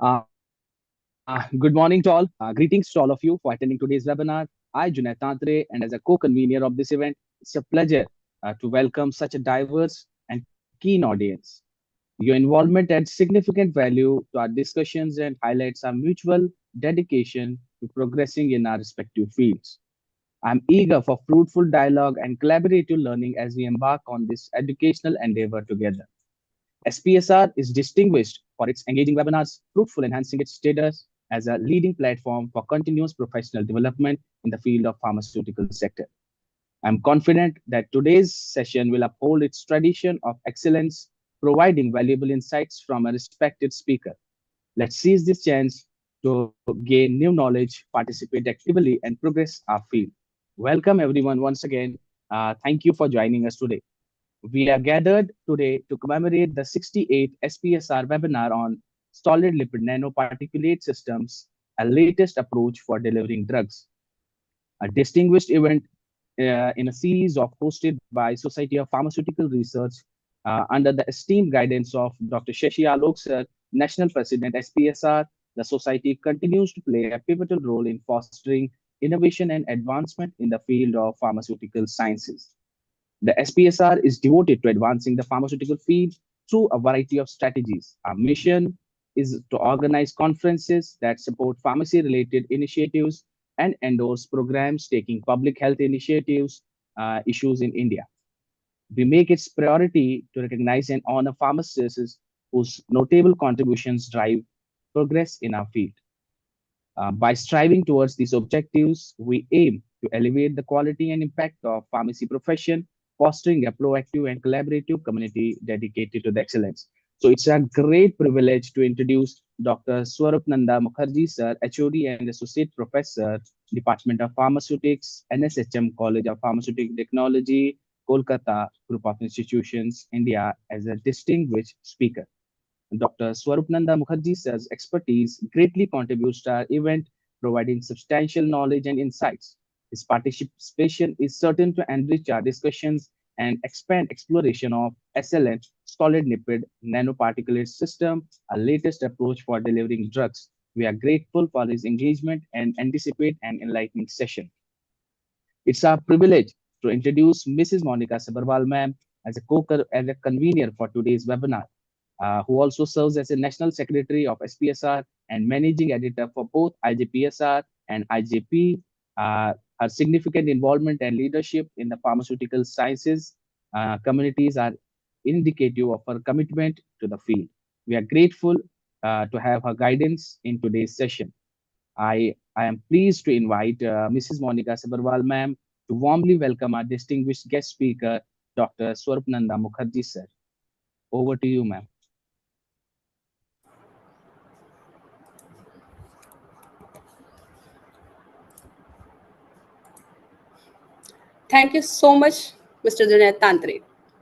Good morning to all. Greetings to all of you for attending today's webinar. I, Junaid Tantre, and as a co-convener of this event, it's a pleasure to welcome such a diverse and keen audience. Your involvement adds significant value to our discussions and highlights our mutual dedication to progressing in our respective fields. I'm eager for fruitful dialogue and collaborative learning as we embark on this educational endeavor together. SPSR is distinguished for its engaging webinars, fruitful enhancing its status as a leading platform for continuous professional development in the field of pharmaceutical sector. I'm confident that today's session will uphold its tradition of excellence, providing valuable insights from a respected speaker. Let's seize this chance to gain new knowledge, participate actively, and progress our field. Welcome, everyone, once again. Thank you for joining us today. We are gathered today to commemorate the 68th SPSR webinar on solid lipid nanoparticulate systems, a latest approach for delivering drugs. A distinguished event in a series of hosted by Society of Pharmaceutical Research under the esteemed guidance of Dr. Shashi Alok Sir, National President SPSR. The Society continues to play a pivotal role in fostering innovation and advancement in the field of pharmaceutical sciences. The SPSR is devoted to advancing the pharmaceutical field through a variety of strategies. Our mission is to organize conferences that support pharmacy related initiatives and endorse programs taking public health initiatives issues in India. We make its priority to recognize and honor pharmacists whose notable contributions drive progress in our field. By striving towards these objectives, we aim to elevate the quality and impact of pharmacy profession, fostering a proactive and collaborative community dedicated to the excellence. So it's a great privilege to introduce Dr. Swarupananda Mukherjee, sir, HOD and Associate Professor, Department of Pharmaceutics, NSHM College of Pharmaceutical Technology, Kolkata Group of Institutions, India, as a distinguished speaker. Dr. Swarupananda Mukherjee's expertise greatly contributes to our event, providing substantial knowledge and insights. His participation is certain to enrich our discussions and expand exploration of SLN, solid lipid nanoparticulate system, a latest approach for delivering drugs. We are grateful for his engagement and anticipate an enlightening session. It's our privilege to introduce Mrs. Monika Sabharwal, ma'am, as a convener for today's webinar, who also serves as a National Secretary of SPSR and Managing Editor for both IJPSR and IJP. Her significant involvement and leadership in the pharmaceutical sciences communities are indicative of her commitment to the field. We are grateful to have her guidance in today's session. I am pleased to invite Mrs. Monika Sabharwal, ma'am, to warmly welcome our distinguished guest speaker, Dr. Swarupananda Mukherjee, sir. Over to you, ma'am. Thank you so much, Mr. Junaid Tantre.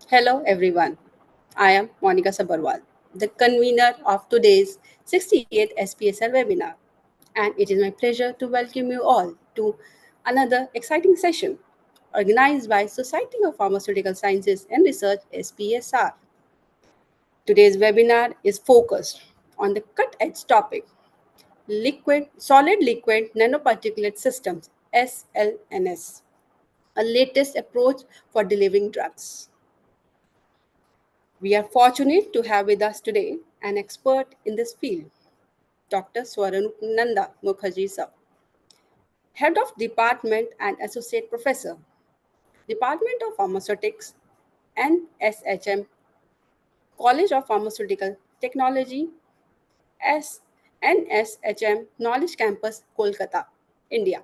Hello, everyone. I am Monika Sabharwal, the convener of today's 68th SPSR webinar. And it is my pleasure to welcome you all to another exciting session organized by Society of Pharmaceutical Sciences and Research SPSR. Today's webinar is focused on the cut-edge topic solid liquid nanoparticulate systems SLNS, a latest approach for delivering drugs. We are fortunate to have with us today an expert in this field, Dr. Swarupananda Mukherjee sir, Head of Department and Associate Professor, Department of Pharmaceutics, NSHM, College of Pharmaceutical Technology, NSHM Knowledge Campus, Kolkata, India.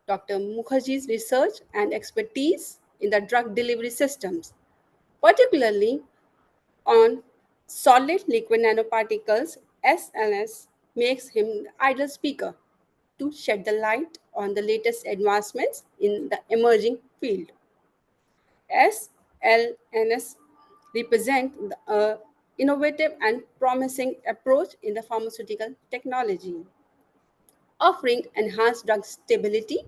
Dr. Mukherjee's research and expertise in the drug delivery systems, particularly on solid liquid nanoparticles SLNs, makes him the ideal speaker to shed the light on the latest advancements in the emerging field. SLNs represent an innovative and promising approach in the pharmaceutical technology, offering enhanced drug stability,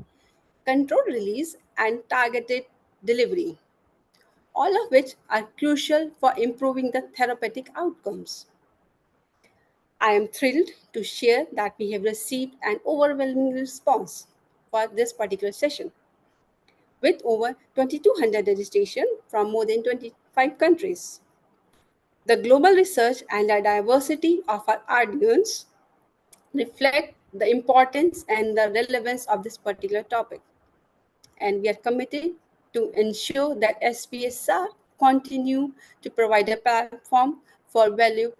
controlled release, and targeted delivery, all of which are crucial for improving the therapeutic outcomes. I am thrilled to share that we have received an overwhelming response for this particular session with over 2200 registrations from more than 25 countries. The global research and the diversity of our audience reflect the importance and the relevance of this particular topic. And we are committed to ensure that SPSR continue to provide a platform for value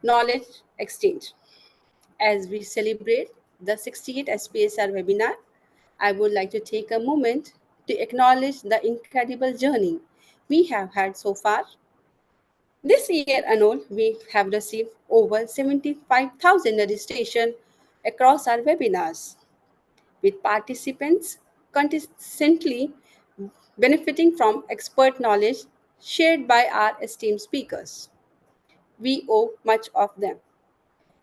knowledge exchange. As we celebrate the 68th SPSR webinar, I would like to take a moment to acknowledge the incredible journey we have had so far. This year alone, we have received over 75,000 registrations across our webinars, with participants consistently benefiting from expert knowledge shared by our esteemed speakers. We owe much of them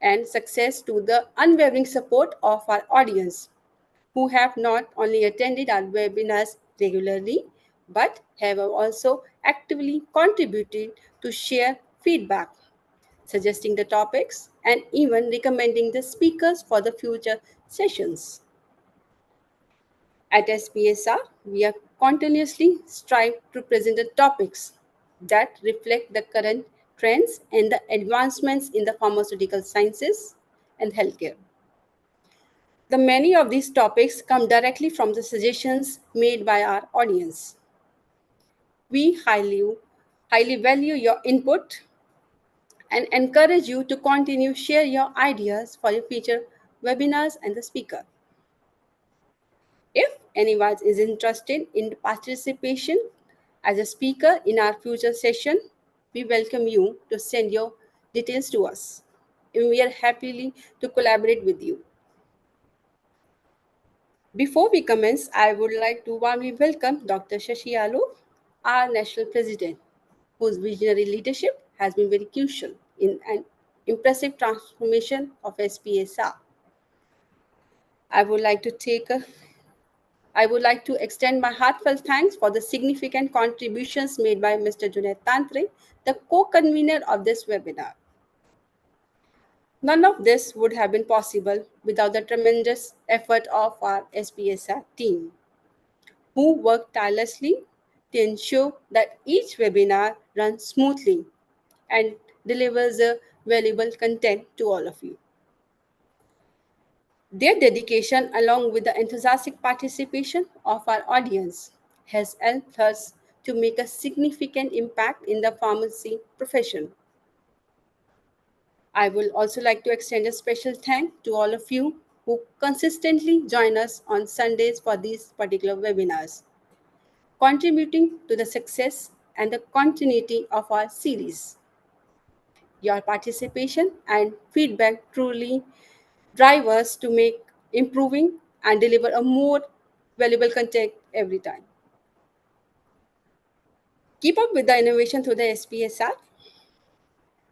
and success to the unwavering support of our audience who have not only attended our webinars regularly but have also actively contributed to share feedback, suggesting the topics, and even recommending the speakers for the future sessions. At SPSR, we are continuously strive to present the topics that reflect the current trends and the advancements in the pharmaceutical sciences and healthcare. The many of these topics come directly from the suggestions made by our audience. We highly value your input and encourage you to continue share your ideas for your future webinars and the speaker. If anyone is interested in participation as a speaker in our future session, we welcome you to send your details to us. And we are happily to collaborate with you. Before we commence, I would like to warmly welcome Dr. Shashi Alok, our national president, whose visionary leadership has been very crucial in an impressive transformation of SPSR. I would like to take a I would like to extend my heartfelt thanks for the significant contributions made by Mr. Junaid Tantre, the co-convener of this webinar. None of this would have been possible without the tremendous effort of our SPSR team, who work tirelessly to ensure that each webinar runs smoothly and delivers a valuable content to all of you. Their dedication, along with the enthusiastic participation of our audience, has helped us to make a significant impact in the pharmacy profession. I will also like to extend a special thank to all of you who consistently join us on Sundays for these particular webinars, contributing to the success and the continuity of our series. Your participation and feedback truly drive us to make improving and deliver a more valuable content every time. Keep up with the innovation through the SPSR.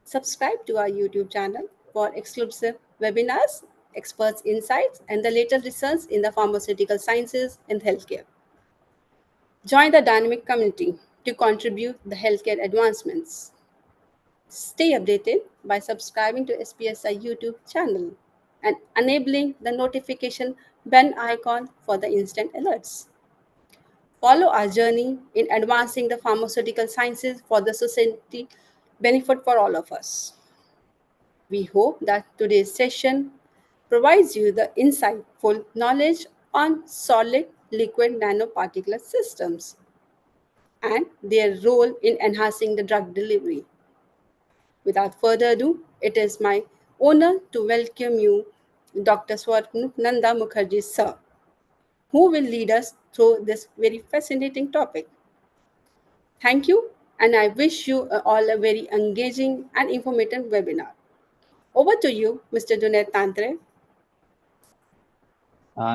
Subscribe to our YouTube channel for exclusive webinars, experts' insights, and the latest research in the pharmaceutical sciences and healthcare. Join the dynamic community to contribute the healthcare advancements. Stay updated by subscribing to SPSI YouTube channel and enabling the notification bell icon for the instant alerts. Follow our journey in advancing the pharmaceutical sciences for the society benefit for all of us. We hope that today's session provides you the insightful knowledge on solid liquid nanoparticulate systems and their role in enhancing the drug delivery. Without further ado, it is my honor to welcome you, Dr. Swarupananda Mukherjee, sir, who will lead us through this very fascinating topic. Thank you, and I wish you all a very engaging and informative webinar. Over to you, Mr. Junaid Tantre.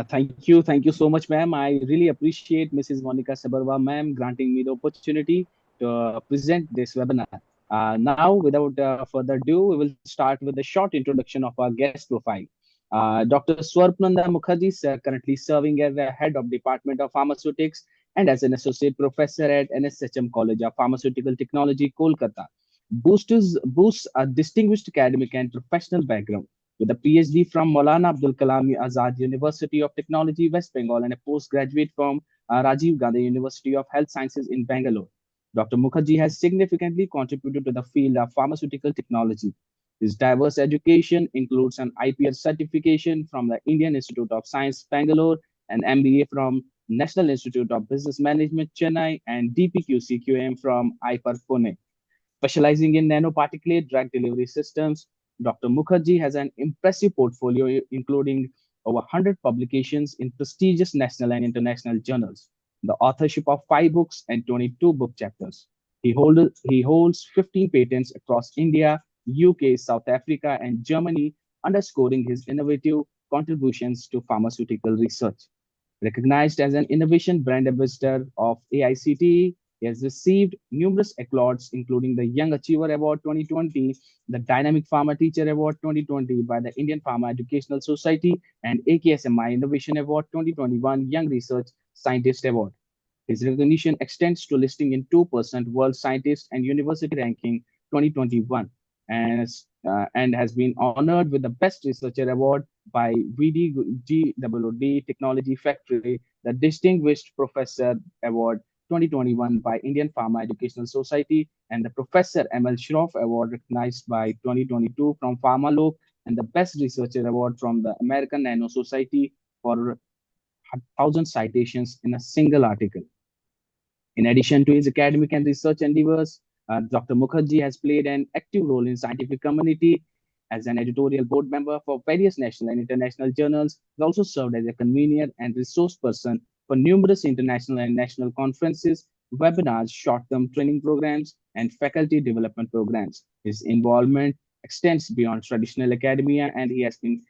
Thank you so much, ma'am. I really appreciate Mrs. Monika Sabharwal, ma'am, granting me the opportunity to present this webinar. Now, without further ado, we will start with a short introduction of our guest profile. Dr. Swarupananda Mukherjee is currently serving as the head of Department of Pharmaceutics and as an associate professor at NSHM College of Pharmaceutical Technology, Kolkata. boasts a distinguished academic and professional background with a PhD from Maulana Abdul Kalam Azad University of Technology, West Bengal, and a postgraduate from Rajiv Gandhi University of Health Sciences in Bangalore. Dr. Mukherjee has significantly contributed to the field of pharmaceutical technology. His diverse education includes an IPS certification from the Indian Institute of Science, Bangalore, an MBA from National Institute of Business Management, Chennai, and DPQCQM from IPAR, Pune. Specializing in nanoparticulate drug delivery systems, Dr. Mukherjee has an impressive portfolio, including over 100 publications in prestigious national and international journals, the authorship of 5 books and 22 book chapters. He holds 15 patents across India, UK, South Africa, and Germany, underscoring his innovative contributions to pharmaceutical research. Recognized as an innovation brand ambassador of AICTE, he has received numerous accolades, including the Young Achiever Award 2020, the Dynamic Pharma Teacher Award 2020 by the Indian Pharma Educational Society, and AKSMI Innovation Award 2021 Young Research Scientist Award. His recognition extends to listing in 2% World Scientist and University Ranking 2021 and has been honored with the Best Researcher Award by VDGWD Technology Factory, the Distinguished Professor Award 2021 by Indian Pharma Educational Society, and the Professor M.L. Shroff Award recognized by 2022 from Pharmalok, and the Best Researcher Award from the American Nano Society for 1,000 citations in a single article. In addition to his academic and research endeavors, Dr. Mukherjee has played an active role in scientific community as an editorial board member for various national and international journals. He also served as a convener and resource person for numerous international and national conferences, webinars, short-term training programs, and faculty development programs. His involvement extends beyond traditional academia, and he has been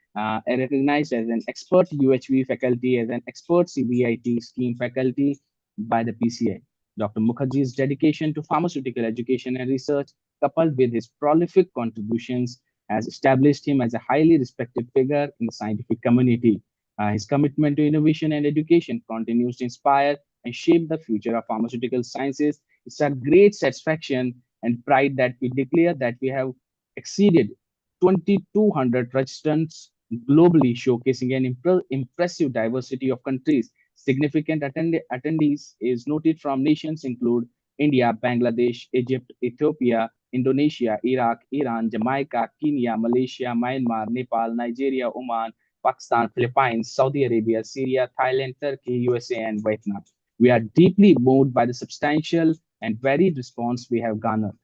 recognized as an expert UHV faculty, as an expert CBIT scheme faculty by the PCI. Dr. Mukherjee's dedication to pharmaceutical education and research, coupled with his prolific contributions, has established him as a highly respected figure in the scientific community. His commitment to innovation and education continues to inspire and shape the future of pharmaceutical sciences. It's a great satisfaction and pride that we declare that we have exceeded 2,200 registrants globally, showcasing an impressive diversity of countries. Significant attendees is noted from nations include India, Bangladesh, Egypt, Ethiopia, Indonesia, Iraq, Iran, Jamaica, Kenya, Malaysia, Myanmar, Nepal, Nigeria, Oman, Pakistan, Philippines, Saudi Arabia, Syria, Thailand, Turkey, USA, and Vietnam. We are deeply moved by the substantial and varied response we have garnered.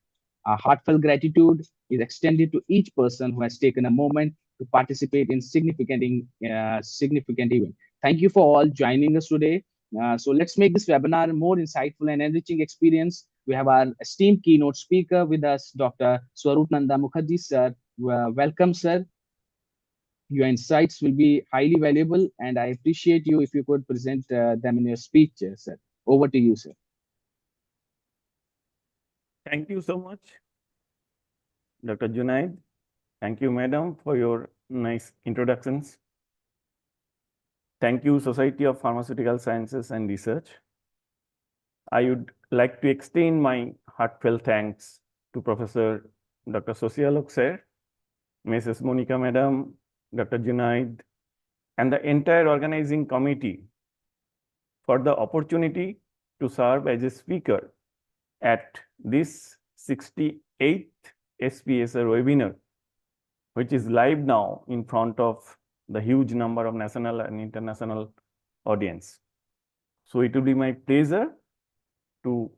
Our heartfelt gratitude is extended to each person who has taken a moment to participate in significant event. Thank you for all joining us today. So let's make this webinar a more insightful and enriching experience. We have our esteemed keynote speaker with us, Dr. Swarupananda Mukherjee, sir. Welcome, sir. Your insights will be highly valuable, and I appreciate you if you could present them in your speech, sir. Over to you, sir. Thank you so much, Dr. Junaid. Thank you, madam, for your nice introductions. Thank you, Society of Pharmaceutical Sciences and Research. I would like to extend my heartfelt thanks to Professor Dr. Socialok sir, Mrs. Monika madam, Dr. Junaid, and the entire organizing committee for the opportunity to serve as a speaker at this 68th SPSR webinar, which is live now in front of the huge number of national and international audience. So it will be my pleasure to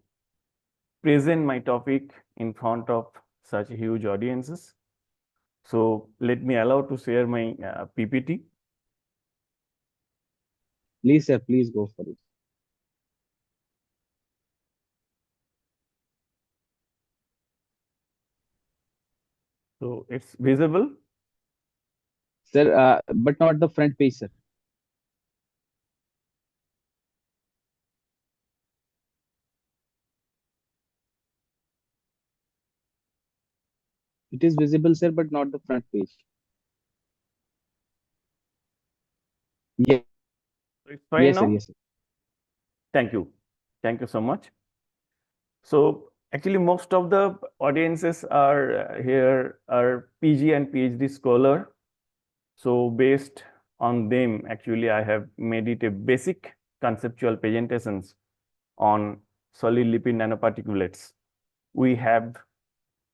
present my topic in front of such huge audiences. So let me allow to share my PPT. Please, sir, please go for it. So it's visible? Sir, but not the front page, sir. It is visible, sir, but not the front page. Yes, So it's fine yes, sir, now? yes, sir. Thank you. Thank you so much. So Actually, most of the audiences are here are PG and PhD scholar. So based on them, actually, I have made it a basic conceptual presentations on solid lipid nanoparticulates. We have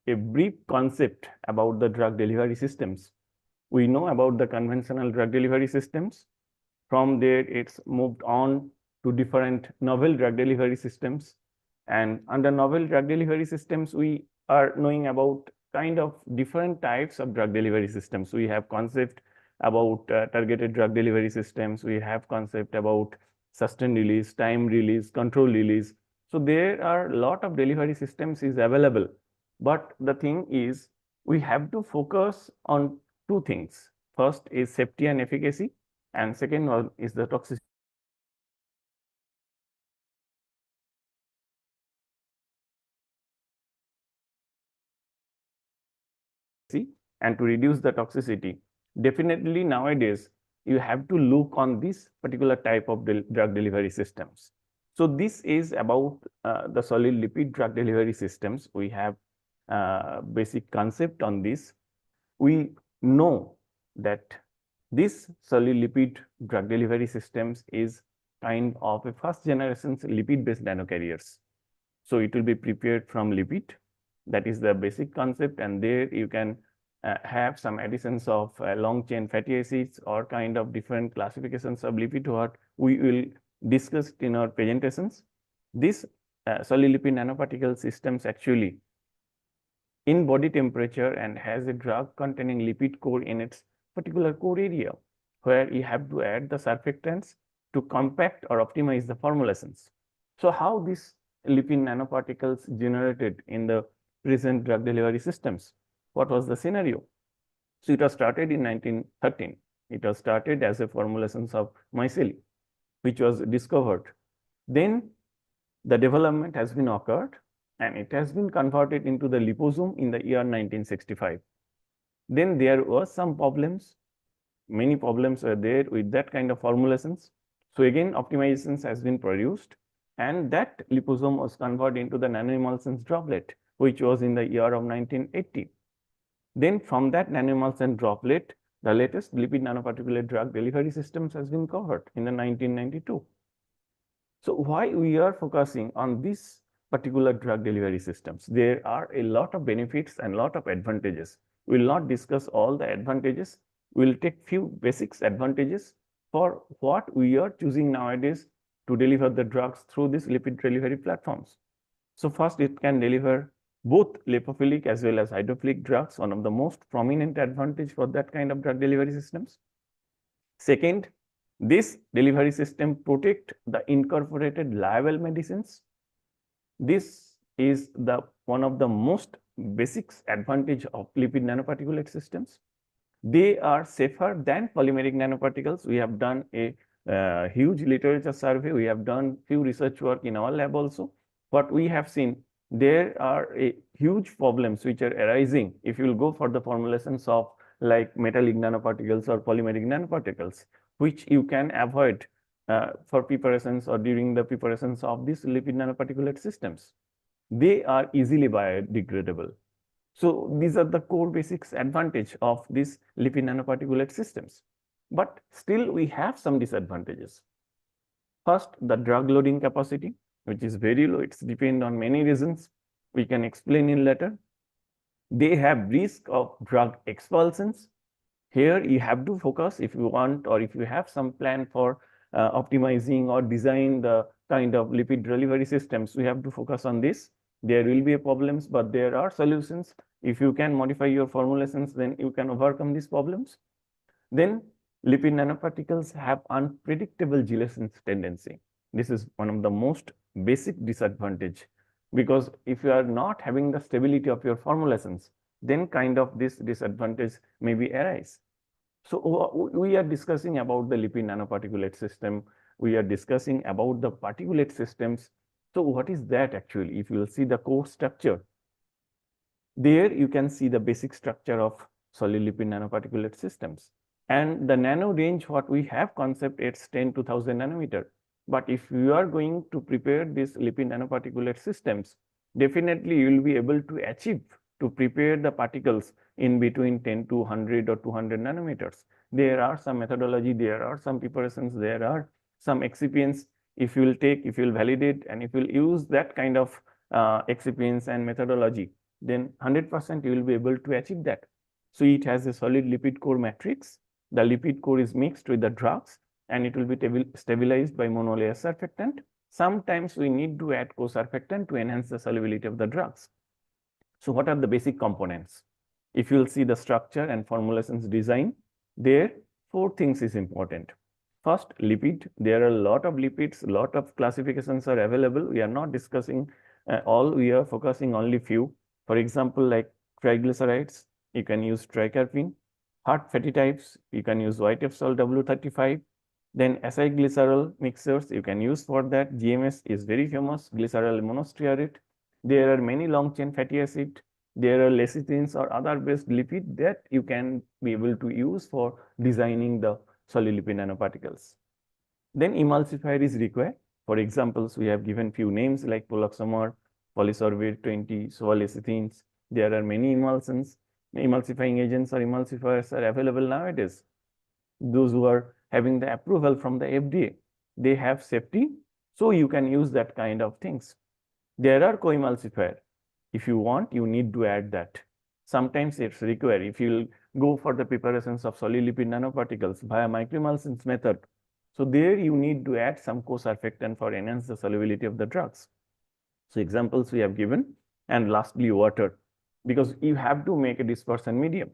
a brief concept about the drug delivery systems. We know about the conventional drug delivery systems. From there, it's moved on to different novel drug delivery systems. And under novel drug delivery systems, we are knowing about kind of different types of drug delivery systems. We have concept about targeted drug delivery systems. We have concept about sustained release, time release, control release. So there are a lot of delivery systems is available. But the thing is, we have to focus on two things. First is safety and efficacy, and second one is the toxicity. And to reduce the toxicity, definitely nowadays you have to look on this particular type of drug delivery systems. So this is about the solid lipid drug delivery systems. We have basic concept on this. We know that this solid lipid drug delivery systems is kind of a first generation lipid based nanocarriers. So it will be prepared from lipid. That is the basic concept, and there you can have some additions of long chain fatty acids or kind of different classifications of lipid, what we will discuss in our presentations. This solid lipid nanoparticle systems actually in body temperature and has a drug containing lipid core in its particular core area, where you have to add the surfactants to compact or optimize the formulations. So how these lipid nanoparticles generated in the present drug delivery systems? What was the scenario? So it was started in 1913. It was started as a formulations of micelle, which was discovered. Then the development has been occurred, and it has been converted into the liposome in the year 1965. Then there were some problems. Many problems are there with that kind of formulations. So again, optimizations has been produced, and that liposome was converted into the nanoemulsions droplet, which was in the year of 1980. Then from that nanoemulsion droplet, the latest lipid nanoparticulate drug delivery systems has been covered in the 1992. So why we are focusing on this particular drug delivery systems? There are a lot of benefits and a lot of advantages. We will not discuss all the advantages. We will take few basics advantages for what we are choosing nowadays to deliver the drugs through these lipid delivery platforms. So first, it can deliver both lipophilic as well as hydrophilic drugs, one of the most prominent advantage for that kind of drug delivery systems. Second, this delivery system protect the incorporated liable medicines. This is the one of the most basic advantage of lipid nanoparticulate systems. They are safer than polymeric nanoparticles. We have done a huge literature survey. We have done few research work in our lab also. What we have seen, there are a huge problems which are arising if you will go for the formulations of like metallic nanoparticles or polymeric nanoparticles, which you can avoid for preparations or during the preparations of these lipid nanoparticulate systems. They are easily biodegradable. So these are the core basics advantage of these lipid nanoparticulate systems. But still we have some disadvantages. First, the drug loading capacity, which is very low. It's depend on many reasons. We can explain in later. They have risk of drug expulsions. Here you have to focus if you want or if you have some plan for optimizing or design the kind of lipid delivery systems, we have to focus on this. There will be problems, but there are solutions. If you can modify your formulations, then you can overcome these problems. Then lipid nanoparticles have unpredictable gelatin tendency. This is one of the most basic disadvantage, because if you are not having the stability of your formulations, then kind of this disadvantage may be arise. So we are discussing about the lipid nanoparticulate system. We are discussing about the particulate systems. So what is that actually? If you will see the core structure, there you can see the basic structure of solid lipid nanoparticulate systems. And the nano range, what we have concept, it's 10 to 1000 nanometer. But if you are going to prepare these lipid nanoparticulate systems, definitely you will be able to achieve to prepare the particles in between 10 to 100 or 200 nanometers. There are some methodology, there are some preparations, there are some excipients. If you will take, if you will validate, and if you will use that kind of excipients and methodology, then 100% you will be able to achieve that. So it has a solid lipid core matrix. The lipid core is mixed with the drugs, and it will be stabilized by monolayer surfactant. Sometimes we need to add co-surfactant to enhance the solubility of the drugs. So what are the basic components? If you will see the structure and formulations design, there 4 things is important. First, lipid. There are a lot of lipids, a lot of classifications are available. We are not discussing all, we are focusing only few. For example, like triglycerides, you can use tricarpine. Hard fatty types, you can use white F-sol W35. Then acylglycerol mixtures, you can use for that. GMS is very famous, glycerol monostearate. There are many long chain fatty acid. There are lecithins or other based lipid that you can be able to use for designing the solid lipid nanoparticles. Then emulsifier is required. For examples, we have given few names like poloxamol, polysorbate 20, lecithins. There are many emulsions. Emulsifying agents or emulsifiers are available nowadays. Those who are having the approval from the FDA, they have safety, so you can use that kind of things. There are co-emulsifier. If you want, you need to add that. Sometimes it's required. If you go for the preparations of solid lipid nanoparticles via microemulsions method, so there you need to add some co-surfactant for enhance the solubility of the drugs. So examples we have given, and lastly water, because you have to make a dispersion medium.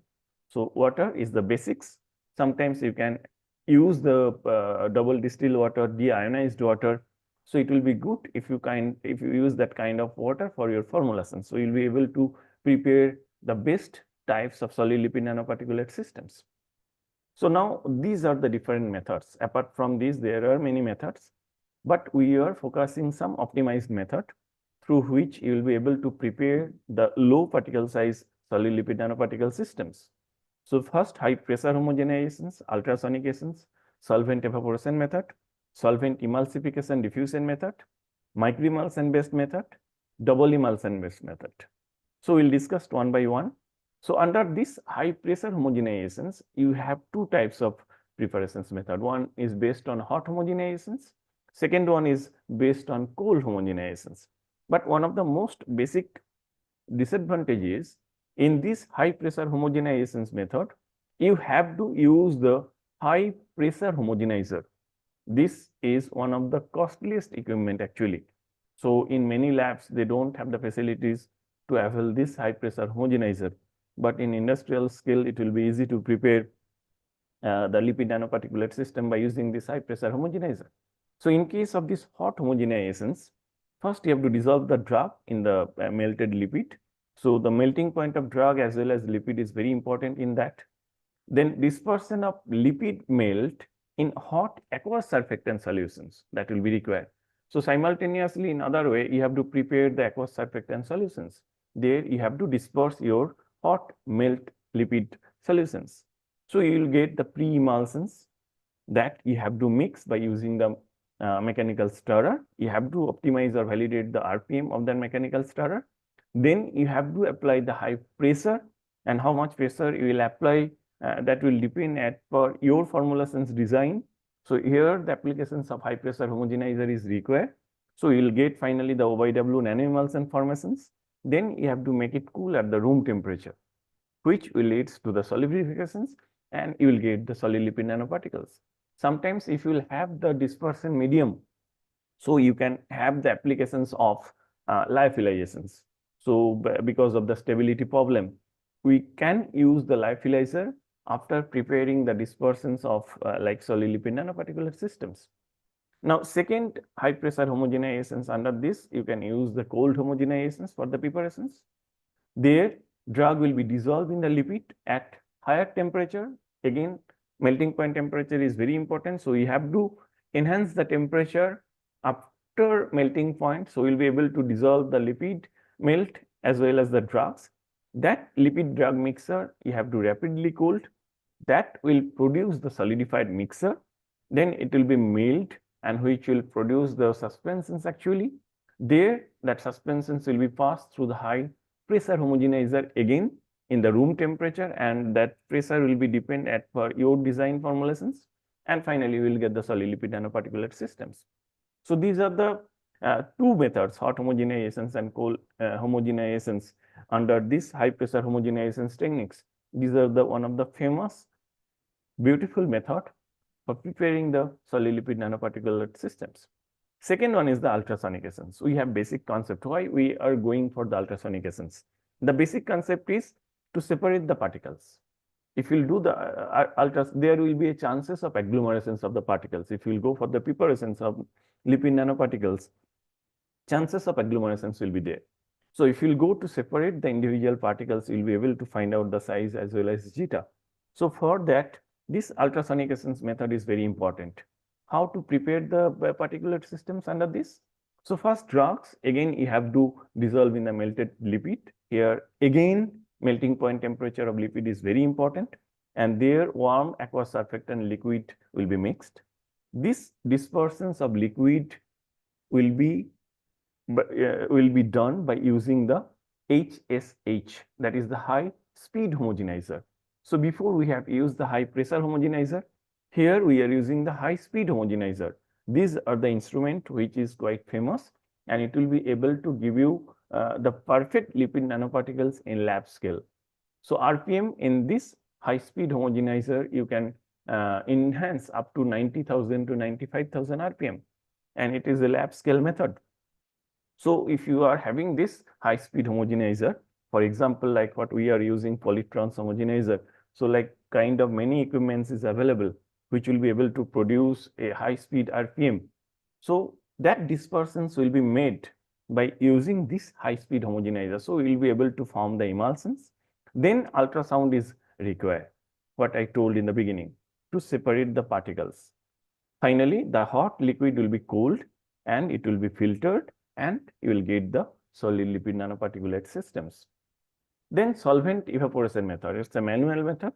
So water is the basics. Sometimes you can use the double distilled water, deionized water. So it will be good if you use that kind of water for your formulation. So you'll be able to prepare the best types of solid lipid nanoparticulate systems. So now these are the different methods. Apart from these, there are many methods, but we are focusing some optimized method through which you will be able to prepare the low particle size solid lipid nanoparticle systems. So first, high pressure homogenizations, ultrasonications, solvent evaporation method, solvent emulsification diffusion method, microemulsion based method, double emulsion based method. So we'll discuss one by one. So under this high pressure homogenizations, you have 2 types of preparations method. One is based on hot homogenizations. Second one is based on cold homogenizations. But one of the most basic disadvantages in this high pressure homogenizations method, you have to use the high pressure homogenizer. This is one of the costliest equipment actually. So in many labs, they don't have the facilities to avail this high pressure homogenizer. But in industrial scale, it will be easy to prepare the lipid nanoparticulate system by using this high pressure homogenizer. So in case of these hot homogenizations, first you have to dissolve the drug in the melted lipid. So the melting point of drug as well as lipid is very important in that. Then dispersion of lipid melt in hot aqueous surfactant solutions, that will be required. So simultaneously, in other way, you have to prepare the aqueous surfactant solutions. There you have to disperse your hot melt lipid solutions. So you will get the pre-emulsions that you have to mix by using the mechanical stirrer. You have to optimize or validate the RPM of the mechanical stirrer. Then you have to apply the high pressure, and how much pressure you will apply, that will depend for your formulations design. So here the applications of high pressure homogenizer is required. So you will get finally the OYW nanoemulsion formations. Then you have to make it cool at the room temperature, which will lead to the solidifications, and you will get the solid lipid nanoparticles. Sometimes if you will have the dispersion medium, so you can have the applications of lyophilizations. So because of the stability problem, we can use the lyophilizer after preparing the dispersions of like solid lipid nanoparticulate systems. Now, second, high pressure homogenizations. Under this, you can use the cold homogenizations for the preparations. There, drug will be dissolved in the lipid at higher temperature. Again, melting point temperature is very important. So you have to enhance the temperature after melting point. So we'll be able to dissolve the lipid melt as well as the drugs. That lipid drug mixer, you have to rapidly cooled. That will produce the solidified mixer. Then it will be milled, and which will produce the suspensions actually. There, that suspensions will be passed through the high pressure homogenizer again in the room temperature, and that pressure will be depend at for your design formulations. And finally, we will get the solid lipid nanoparticulate systems. So these are the two methods, hot homogenizations and cold homogenizations under this high pressure homogenizations techniques. These are the one of the famous, beautiful method for preparing the solid lipid nanoparticulate systems. Second one is the ultrasonications. We have basic concept. Why we are going for the ultrasonications? The basic concept is to separate the particles. If you do the ultras, there will be a chances of agglomerations of the particles. If you will go for the preparations of lipid nanoparticles, chances of agglomerations will be there. So if you go to separate the individual particles, you will be able to find out the size as well as zeta. So for that, this ultrasonications method is very important. How to prepare the particulate systems under this? So first, drugs, again, you have to dissolve in the melted lipid. Here, again, melting point temperature of lipid is very important, and there warm aqueous surfactant liquid will be mixed. This dispersions of liquid will be done by using the HSH, that is the high speed homogenizer. So before we have used the high pressure homogenizer, here we are using the high speed homogenizer. These are the instrument which is quite famous, and it will be able to give you the perfect lipid nanoparticles in lab scale. So RPM in this high speed homogenizer, you can enhance up to 90,000 to 95,000 RPM, and it is a lab scale method. So if you are having this high speed homogenizer, for example, like what we are using polytrans homogenizer, so like kind of many equipments is available which will be able to produce a high speed RPM. So that dispersions will be made by using this high speed homogenizer. So we will be able to form the emulsions. Then ultrasound is required, what I told in the beginning, to separate the particles. Finally, the hot liquid will be cooled and it will be filtered, and you will get the solid lipid nanoparticulate systems. Then solvent evaporation method. It's a manual method,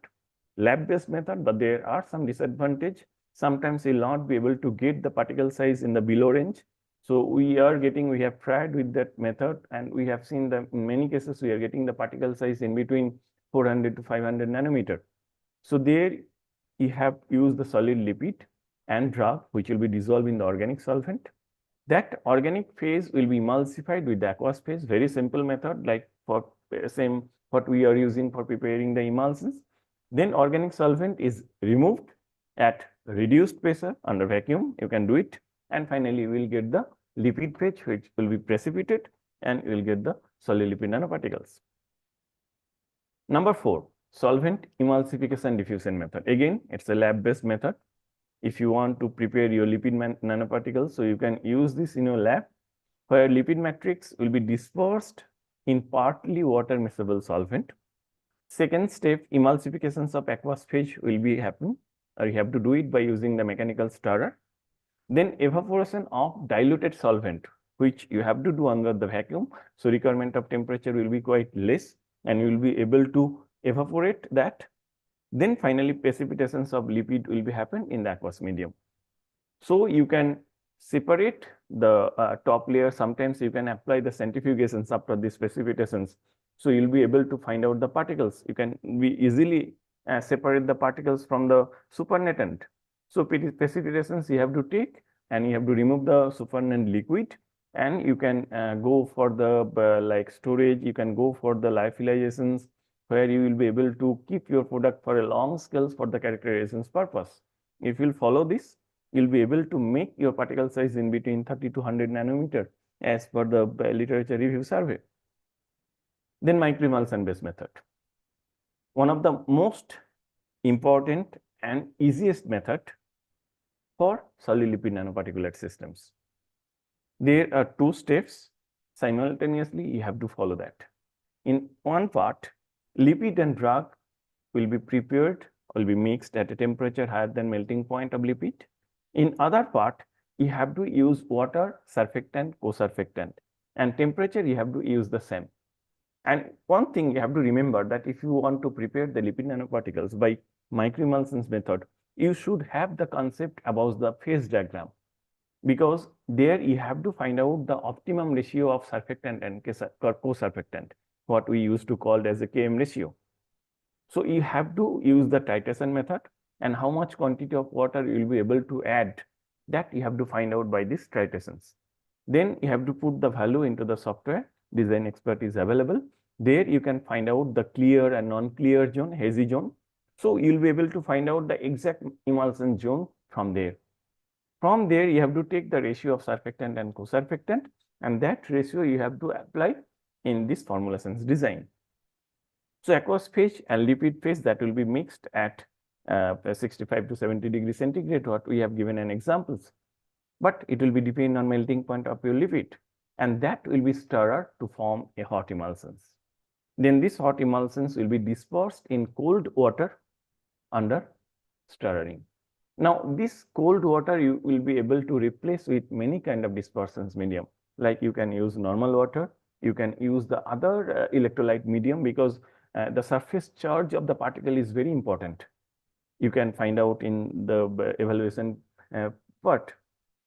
lab-based method, but there are some disadvantage. Sometimes you will not be able to get the particle size in the below range. So we have tried with that method, and we have seen that in many cases we are getting the particle size in between 400 to 500 nanometer. So there you have used the solid lipid and drug, which will be dissolved in the organic solvent. That organic phase will be emulsified with the aqueous phase. Very simple method, like for same what we are using for preparing the emulsions. Then organic solvent is removed at reduced pressure under vacuum. You can do it, and finally you will get the lipid phase, which will be precipitated, and you will get the solid lipid nanoparticles. Number 4, solvent emulsification diffusion method. Again, it's a lab-based method. If you want to prepare your lipid nanoparticles, so you can use this in your lab, where lipid matrix will be dispersed in partly water miscible solvent. Second step, emulsifications of aqueous phase will be happen, or you have to do it by using the mechanical stirrer. Then evaporation of diluted solvent, which you have to do under the vacuum. So requirement of temperature will be quite less, and you will be able to evaporate that. Then finally, precipitations of lipid will be happen in the aqueous medium. So you can separate the top layer. Sometimes you can apply the centrifugations after these precipitations. So you'll be able to find out the particles. You can be easily separate the particles from the supernatant. So precipitations you have to take, and you have to remove the supernatant liquid, and you can go for the like storage. You can go for the lyophilizations, where you will be able to keep your product for a long scales for the characterizations purpose. If you follow this, you'll be able to make your particle size in between 30 to 100 nanometer as per the literature review survey. Then microemulsion based method. One of the most important and easiest method for solid lipid nanoparticulate systems. There are 2 steps. Simultaneously, you have to follow that. In one part, lipid and drug will be prepared, will be mixed at a temperature higher than melting point of lipid. In other part, you have to use water, surfactant, co-surfactant, and temperature you have to use the same. And one thing you have to remember, that if you want to prepare the lipid nanoparticles by microemulsions method, you should have the concept about the phase diagram. because there you have to find out the optimum ratio of surfactant and co-surfactant, what we used to call as a Km ratio. So you have to use the titration method, and how much quantity of water you will be able to add, that you have to find out by these titrations. Then you have to put the value into the software. Design expert is available. There you can find out the clear and non-clear zone, hazy zone. So you'll be able to find out the exact emulsion zone from there. From there, you have to take the ratio of surfactant and co-surfactant, and that ratio you have to apply in this formulations design. So aqueous phase and lipid phase, that will be mixed at 65 to 70 degrees centigrade, what we have given an examples. But it will be depend on melting point of your lipid, and that will be stirred to form a hot emulsions. Then these hot emulsions will be dispersed in cold water under stirring. Now, this cold water you will be able to replace with many kind of dispersions medium, like you can use normal water, you can use the other electrolyte medium, because the surface charge of the particle is very important. You can find out in the evaluation part.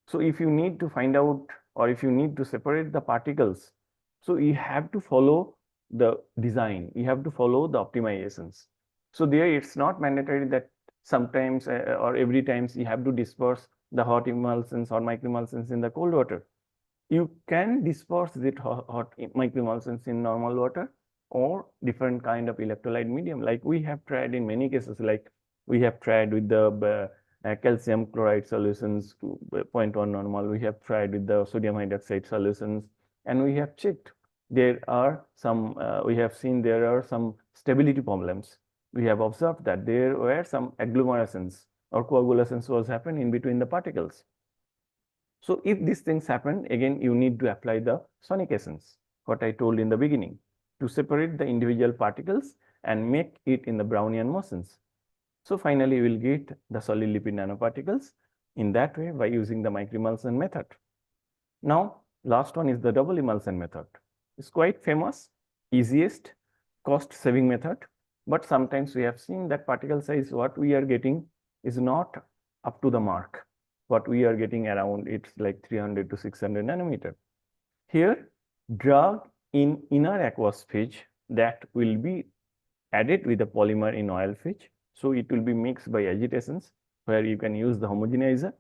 So if you need to find out, or if you need to separate the particles, so you have to follow the design, you have to follow the optimizations. So there it's not mandatory that sometimes or every times you have to disperse the hot emulsions or microemulsions in the cold water. You can disperse the hot microemulsions in normal water or different kind of electrolyte medium, like we have tried in many cases, like we have tried with the calcium chloride solutions to 0.1 normal. We have tried with the sodium hydroxide solutions, and we have checked. There are some, we have seen there are some stability problems. We have observed that there were some agglomerations or coagulations was happening in between the particles. So if these things happen, again, you need to apply the sonications, what I told in the beginning, to separate the individual particles and make it in the Brownian motions. So finally, we will get the solid lipid nanoparticles in that way by using the microemulsion method. Now, last one is the double emulsion method. It's quite famous, easiest, cost-saving method, but sometimes we have seen that particle size what we are getting is not up to the mark. What we are getting around, it's like 300 to 600 nanometer. Here, drug in inner aqueous phase that will be added with the polymer in oil phase. So it will be mixed by agitations, where you can use the homogenizer.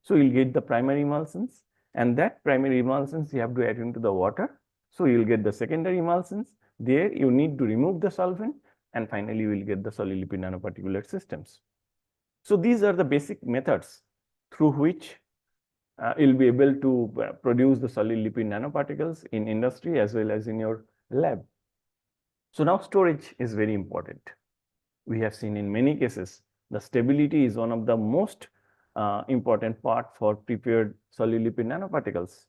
So you'll get the primary emulsions, and that primary emulsions you have to add into the water. So you'll get the secondary emulsions. There you need to remove the solvent, and finally you will get the solid lipid nanoparticulate systems. So these are the basic methods through which you'll be able to produce the solid lipid nanoparticles in industry as well as in your lab. So now storage is very important. We have seen in many cases, the stability is one of the most important part for prepared solid lipid nanoparticles.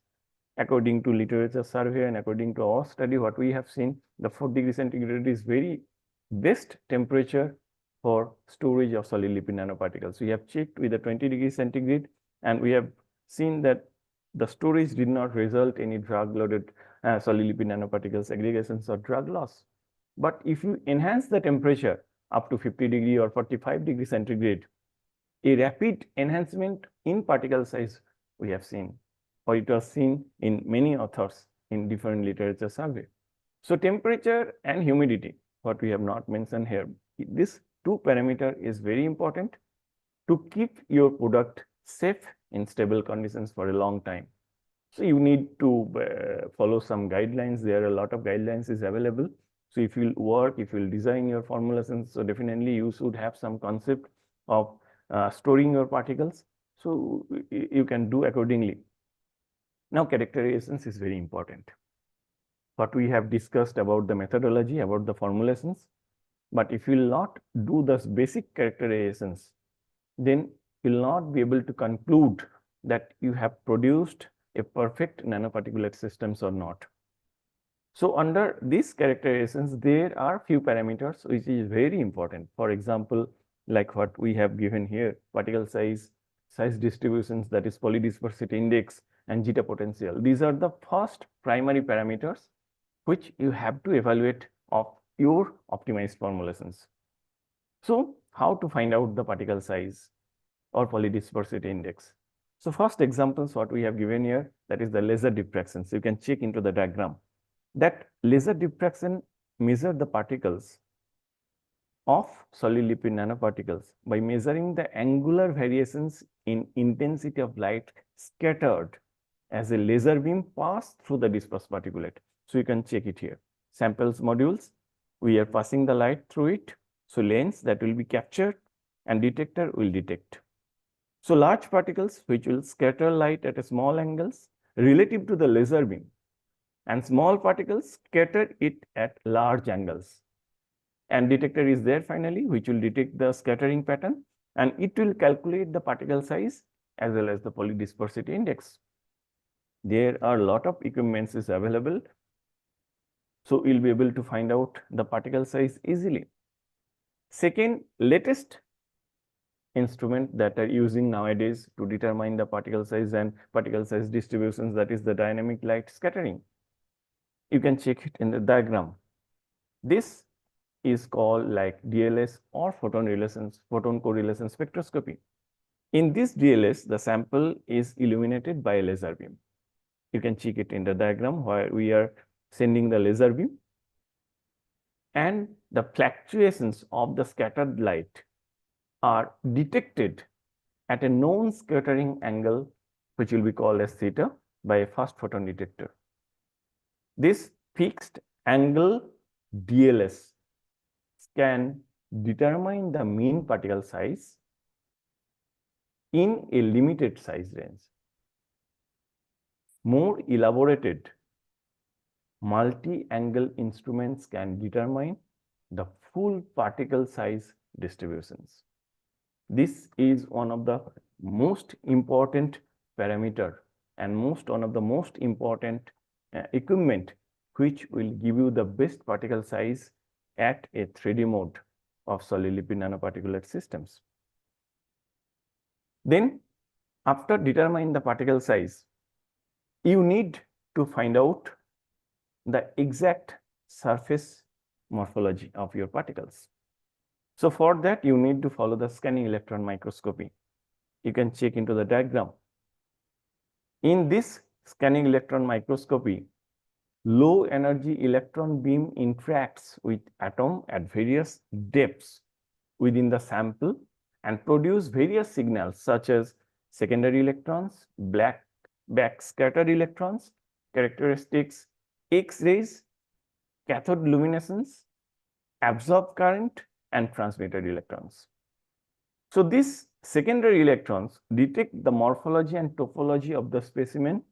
According to literature survey and according to our study, what we have seen, the 4 degrees centigrade is very best temperature for storage of solid lipid nanoparticles. We have checked with the 20 degrees centigrade, and we have seen that the storage did not result in any drug-loaded solid lipid nanoparticles aggregations or drug loss. But if you enhance the temperature up to 50 degree or 45 degree centigrade, a rapid enhancement in particle size we have seen, or it was seen in many authors in different literature survey. So temperature and humidity, what we have not mentioned here, this two parameter is very important to keep your product safe in stable conditions for a long time. So you need to follow some guidelines. There are a lot of guidelines is available. So if you work, if you design your formulations, so definitely you should have some concept of storing your particles. So you can do accordingly. Now characterizations is very important. What we have discussed about the methodology, about the formulations, but if you will not do the basic characterizations, then you will not be able to conclude that you have produced a perfect nanoparticulate systems or not. So under these characterizations, there are few parameters which is very important. For example, like what we have given here, particle size, size distributions, that is polydispersity index and zeta potential. These are the first primary parameters which you have to evaluate of your optimized formulations. So how to find out the particle size or polydispersity index? So first examples what we have given here, that is the laser diffraction. So you can check into the diagram. That laser diffraction measure the particles of solid lipid nanoparticles by measuring the angular variations in intensity of light scattered as a laser beam passed through the dispersed particulate. So you can check it here. Samples modules, we are passing the light through it. So lens that will be captured and detector will detect. So large particles which will scatter light at a small angles relative to the laser beam, and small particles scatter it at large angles. And detector is there finally, which will detect the scattering pattern, and it will calculate the particle size as well as the polydispersity index. There are a lot of equipments is available, so you'll be able to find out the particle size easily. Second, latest instrument that are using nowadays to determine the particle size and particle size distributions, that is the dynamic light scattering. You can check it in the diagram. This is called like DLS or photon correlation spectroscopy. In this DLS, the sample is illuminated by a laser beam. You can check it in the diagram where we are sending the laser beam, and the fluctuations of the scattered light are detected at a known scattering angle, which will be called as theta, by a fast photon detector. This fixed angle DLS can determine the mean particle size in a limited size range. More elaborated multi-angle instruments can determine the full particle size distributions. This is one of the most important parameter and one of the most important equipment which will give you the best particle size at a 3D mode of solid lipid nanoparticulate systems. Then, after determining the particle size, you need to find out the exact surface morphology of your particles. So for that, you need to follow the scanning electron microscopy. You can check into the diagram. In this scanning electron microscopy, low energy electron beam interacts with atom at various depths within the sample and produce various signals such as secondary electrons, backscattered electrons, characteristics, X-rays, cathode luminescence, absorbed current, and transmitted electrons. So these secondary electrons detect the morphology and topology of the specimen,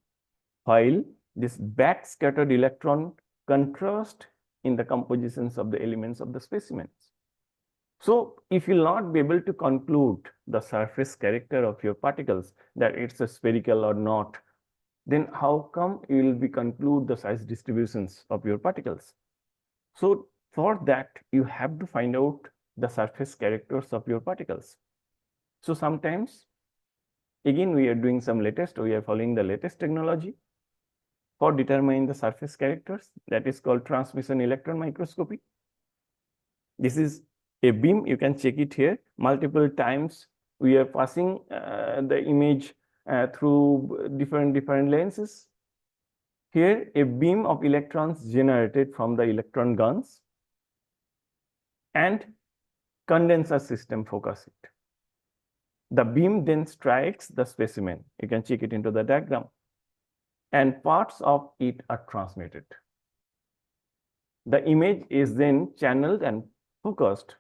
while this backscattered electron contrast in the compositions of the elements of the specimens. So if you'll not be able to conclude the surface character of your particles, that it's a spherical or not, then how come you will be conclude the size distributions of your particles? So for that, you have to find out the surface characters of your particles. So sometimes, again, we are doing some latest, we are following the latest technology for determining the surface characters, that is called transmission electron microscopy. This is a beam, you can check it here. Multiple times we are passing the image through different lenses. Here, a beam of electrons generated from the electron guns, and condenser system focus it. The beam then strikes the specimen. You can check it into the diagram, and parts of it are transmitted. The image is then channeled and focused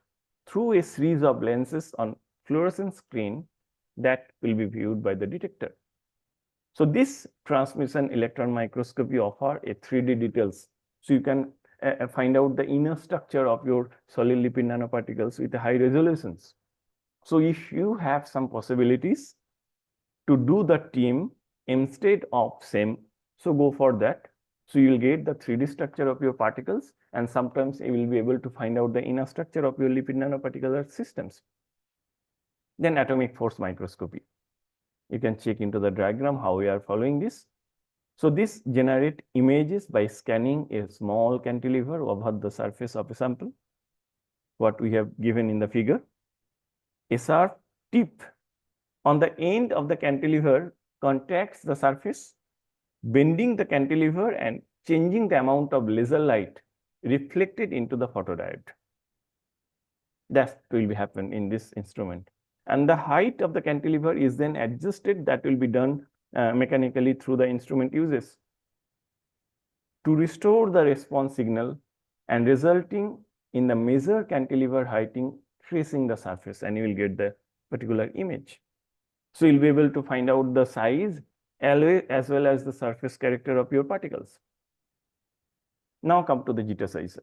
through a series of lenses on fluorescent screen that will be viewed by the detector. So this transmission electron microscopy offer a 3D details. So you can find out the inner structure of your solid lipid nanoparticles with high resolutions. So if you have some possibilities to do the team instead of same, so go for that. So you'll get the 3D structure of your particles, and sometimes you will be able to find out the inner structure of your lipid nanoparticular systems. Then atomic force microscopy. You can check into the diagram how we are following this. So this generate images by scanning a small cantilever over the surface of a sample, what we have given in the figure. A sharp tip on the end of the cantilever contracts the surface, bending the cantilever and changing the amount of laser light reflected into the photodiode. That will be happen in this instrument. And the height of the cantilever is then adjusted. That will be done mechanically through the instrument uses to restore the response signal and resulting in the measured cantilever heighting tracing the surface, and you will get the particular image. So you'll be able to find out the size as well as the surface character of your particles. Now come to the zeta sizer.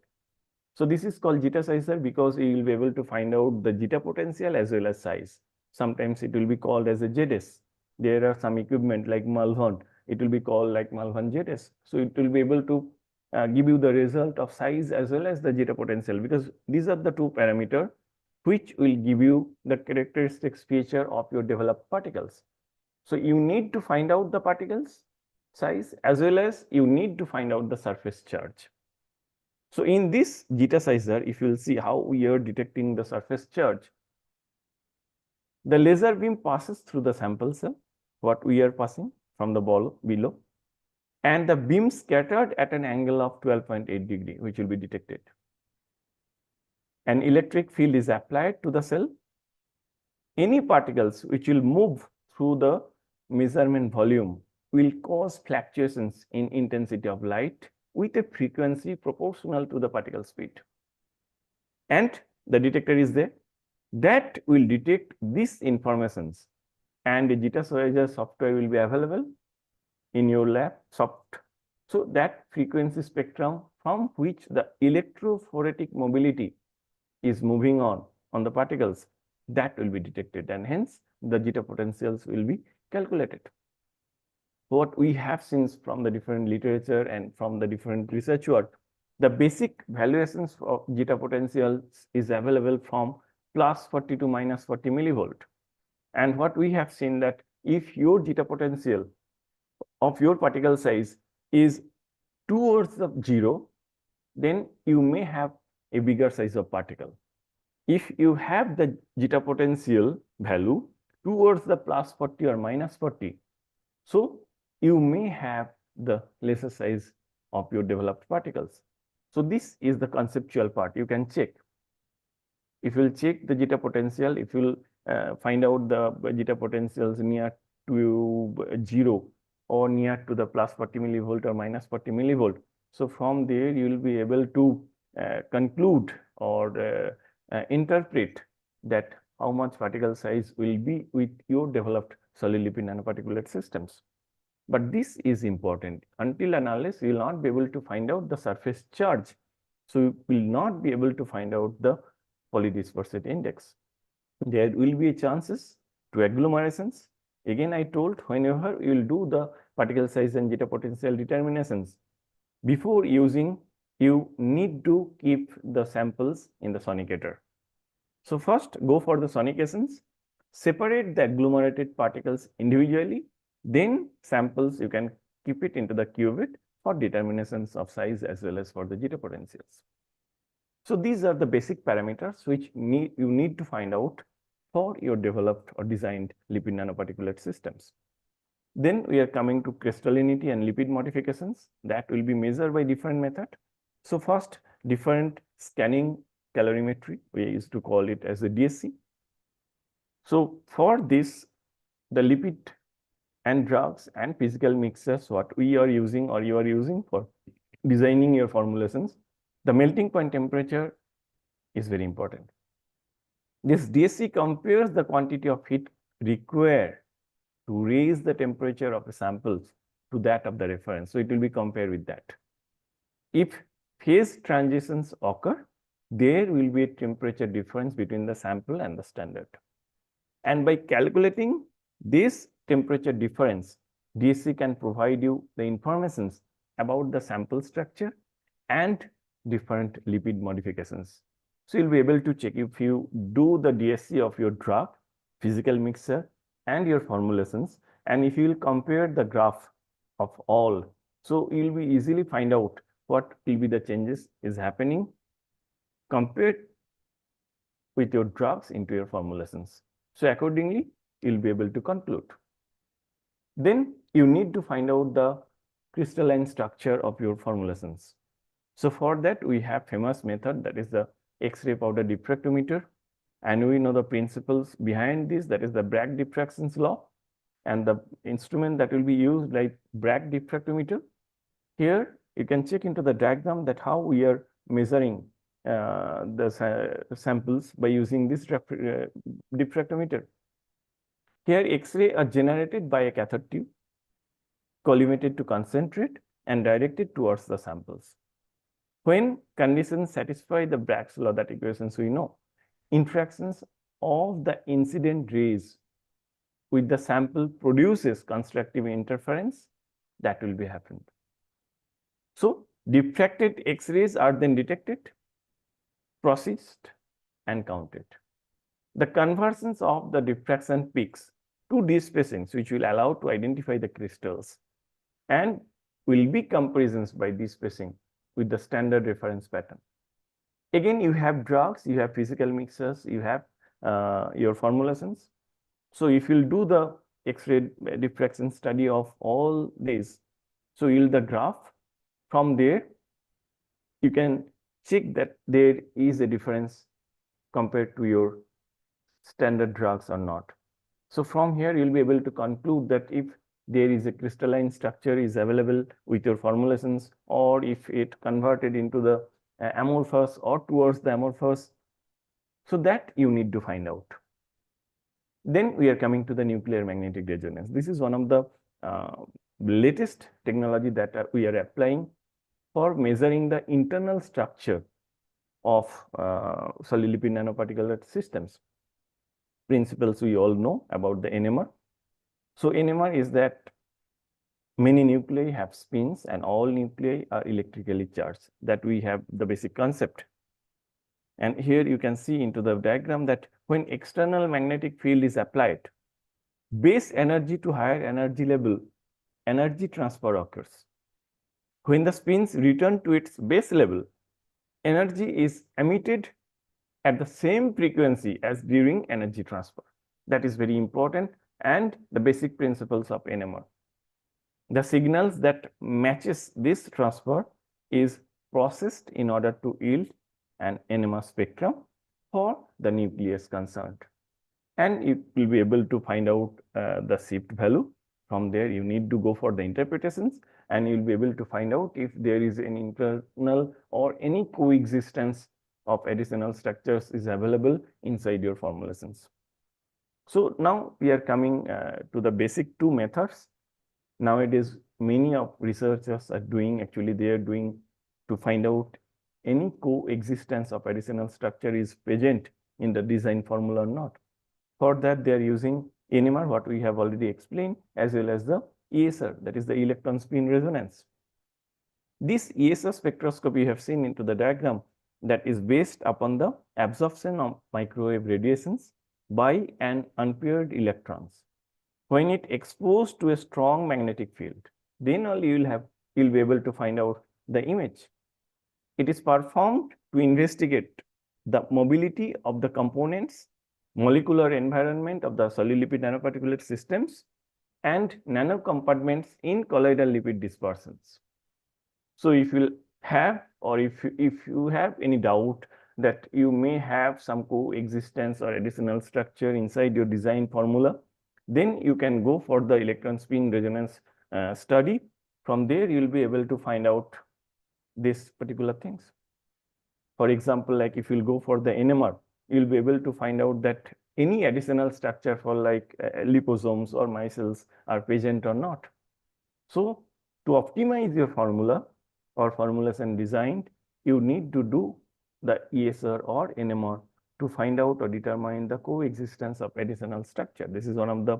So this is called zeta sizer because you will be able to find out the zeta potential as well as size. Sometimes it will be called as a ZS. There are some equipment like Malvern, it will be called like Malvern ZS. So it will be able to give you the result of size as well as the zeta potential, because these are the two parameters which will give you the characteristics feature of your developed particles. So you need to find out the particles size as well as you need to find out the surface charge. So in this zeta sizer, if you will see how we are detecting the surface charge, the laser beam passes through the sample cell, what we are passing from the ball below, and the beam scattered at an angle of 12.8 degree, which will be detected. An electric field is applied to the cell. Any particles which will move through the measurement volume will cause fluctuations in intensity of light with a frequency proportional to the particle speed. And the detector is there that will detect these informations, and the zeta sizer software will be available in your lab soft. So that frequency spectrum from which the electrophoretic mobility is moving on the particles, that will be detected, and hence the zeta potentials will be calculated. What we have seen from the different literature and from the different research work, the basic valuations of zeta potentials is available from plus 40 to minus 40 millivolt. And what we have seen that if your zeta potential of your particle size is towards the 0, then you may have a bigger size of particle. If you have the zeta potential value towards the plus 40 or minus 40, so you may have the lesser size of your developed particles. So this is the conceptual part. You can check. If you will check the zeta potential, if you will find out the zeta potentials near to 0 or near to the plus 40 millivolt or minus 40 millivolt. So from there, you will be able to conclude or interpret that how much particle size will be with your developed solid lipid nanoparticulate systems. But this is important. Until and unless you will not be able to find out the surface charge, so you will not be able to find out the polydispersity index. There will be chances to agglomerations. Again, I told whenever you will do the particle size and zeta potential determinations, before using, you need to keep the samples in the sonicator. So first, go for the sonications, separate the agglomerated particles individually, then samples you can keep it into the cuvette for determinations of size as well as for the zeta potentials. So these are the basic parameters which you need to find out for your developed or designed lipid nanoparticulate systems. Then we are coming to crystallinity and lipid modifications that will be measured by different method. So first, different scanning calorimetry, we used to call it as a DSC. So for this, the lipid and drugs and physical mixtures, what we are using or you are using for designing your formulations, the melting point temperature is very important. This DSC compares the quantity of heat required to raise the temperature of the samples to that of the reference. So it will be compared with that. If phase transitions occur, there will be a temperature difference between the sample and the standard. And by calculating this temperature difference, DSC can provide you the informations about the sample structure and different lipid modifications. So you'll be able to check if you do the DSC of your drug, physical mixture, and your formulations, and if you will compare the graph of all, so you'll be easily find out what will be the changes is happening compared with your drugs into your formulations. So accordingly, you'll be able to conclude. Then you need to find out the crystalline structure of your formulations. So for that, we have famous method, that is the X-ray powder diffractometer. And we know the principles behind this, that is the Bragg diffractions law. And the instrument that will be used like Bragg diffractometer. Here, you can check into the diagram that how we are measuring the samples by using this diffractometer. Here, X-ray are generated by a cathode tube, collimated to concentrate and directed towards the samples. When conditions satisfy the Bragg's law, that equations we know, interactions of the incident rays with the sample produces constructive interference that will be happened. So diffracted X-rays are then detected, processed and counted. The conversions of the diffraction peaks to these spacings, which will allow to identify the crystals, and will be comparisons by this spacing with the standard reference pattern. Again, you have drugs, you have physical mixtures, you have your formulations. So if you'll do the X-ray diffraction study of all these, so you'll the graph. From there, you can check that there is a difference compared to your standard drugs or not. So from here, you'll be able to conclude that if there is a crystalline structure is available with your formulations, or if it converted into the amorphous or towards the amorphous, so that you need to find out. Then we are coming to the nuclear magnetic resonance. This is one of the latest technology that we are applying for measuring the internal structure of solid lipid nanoparticulate systems. Principles we all know about the NMR. So NMR is that many nuclei have spins and all nuclei are electrically charged. That we have the basic concept. And here you can see into the diagram that when external magnetic field is applied, base energy to higher energy level, energy transfer occurs. When the spins return to its base level, energy is emitted at the same frequency as during energy transfer. That is very important and the basic principles of NMR. The signals that matches this transfer is processed in order to yield an NMR spectrum for the nucleus concerned. And you will be able to find out the shift value. From there, you need to go for the interpretations and you'll be able to find out if there is an internal or any coexistence of additional structures is available inside your formulations. So now we are coming to the basic two methods. Nowadays, many of researchers are doing, actually they are doing to find out any coexistence of additional structure is present in the design formula or not. For that, they are using NMR, what we have already explained, as well as the ESR, that is the electron spin resonance. This ESR spectroscopy you have seen into the diagram that is based upon the absorption of microwave radiations by an unpaired electrons. When it exposed to a strong magnetic field, then only you'll be able to find out the image. It is performed to investigate the mobility of the components, molecular environment of the solid lipid nanoparticulate systems, and nanocompartments in colloidal lipid dispersions. So if you have, or if you have any doubt that you may have some coexistence or additional structure inside your design formula, then you can go for the electron spin resonance study. From there, you will be able to find out these particular things. For example, like if you'll go for the NMR, you'll be able to find out that any additional structure for like liposomes or micelles are present or not. So to optimize your formula or formulation design, you need to do the ESR or NMR to find out or determine the coexistence of additional structure. This is one of the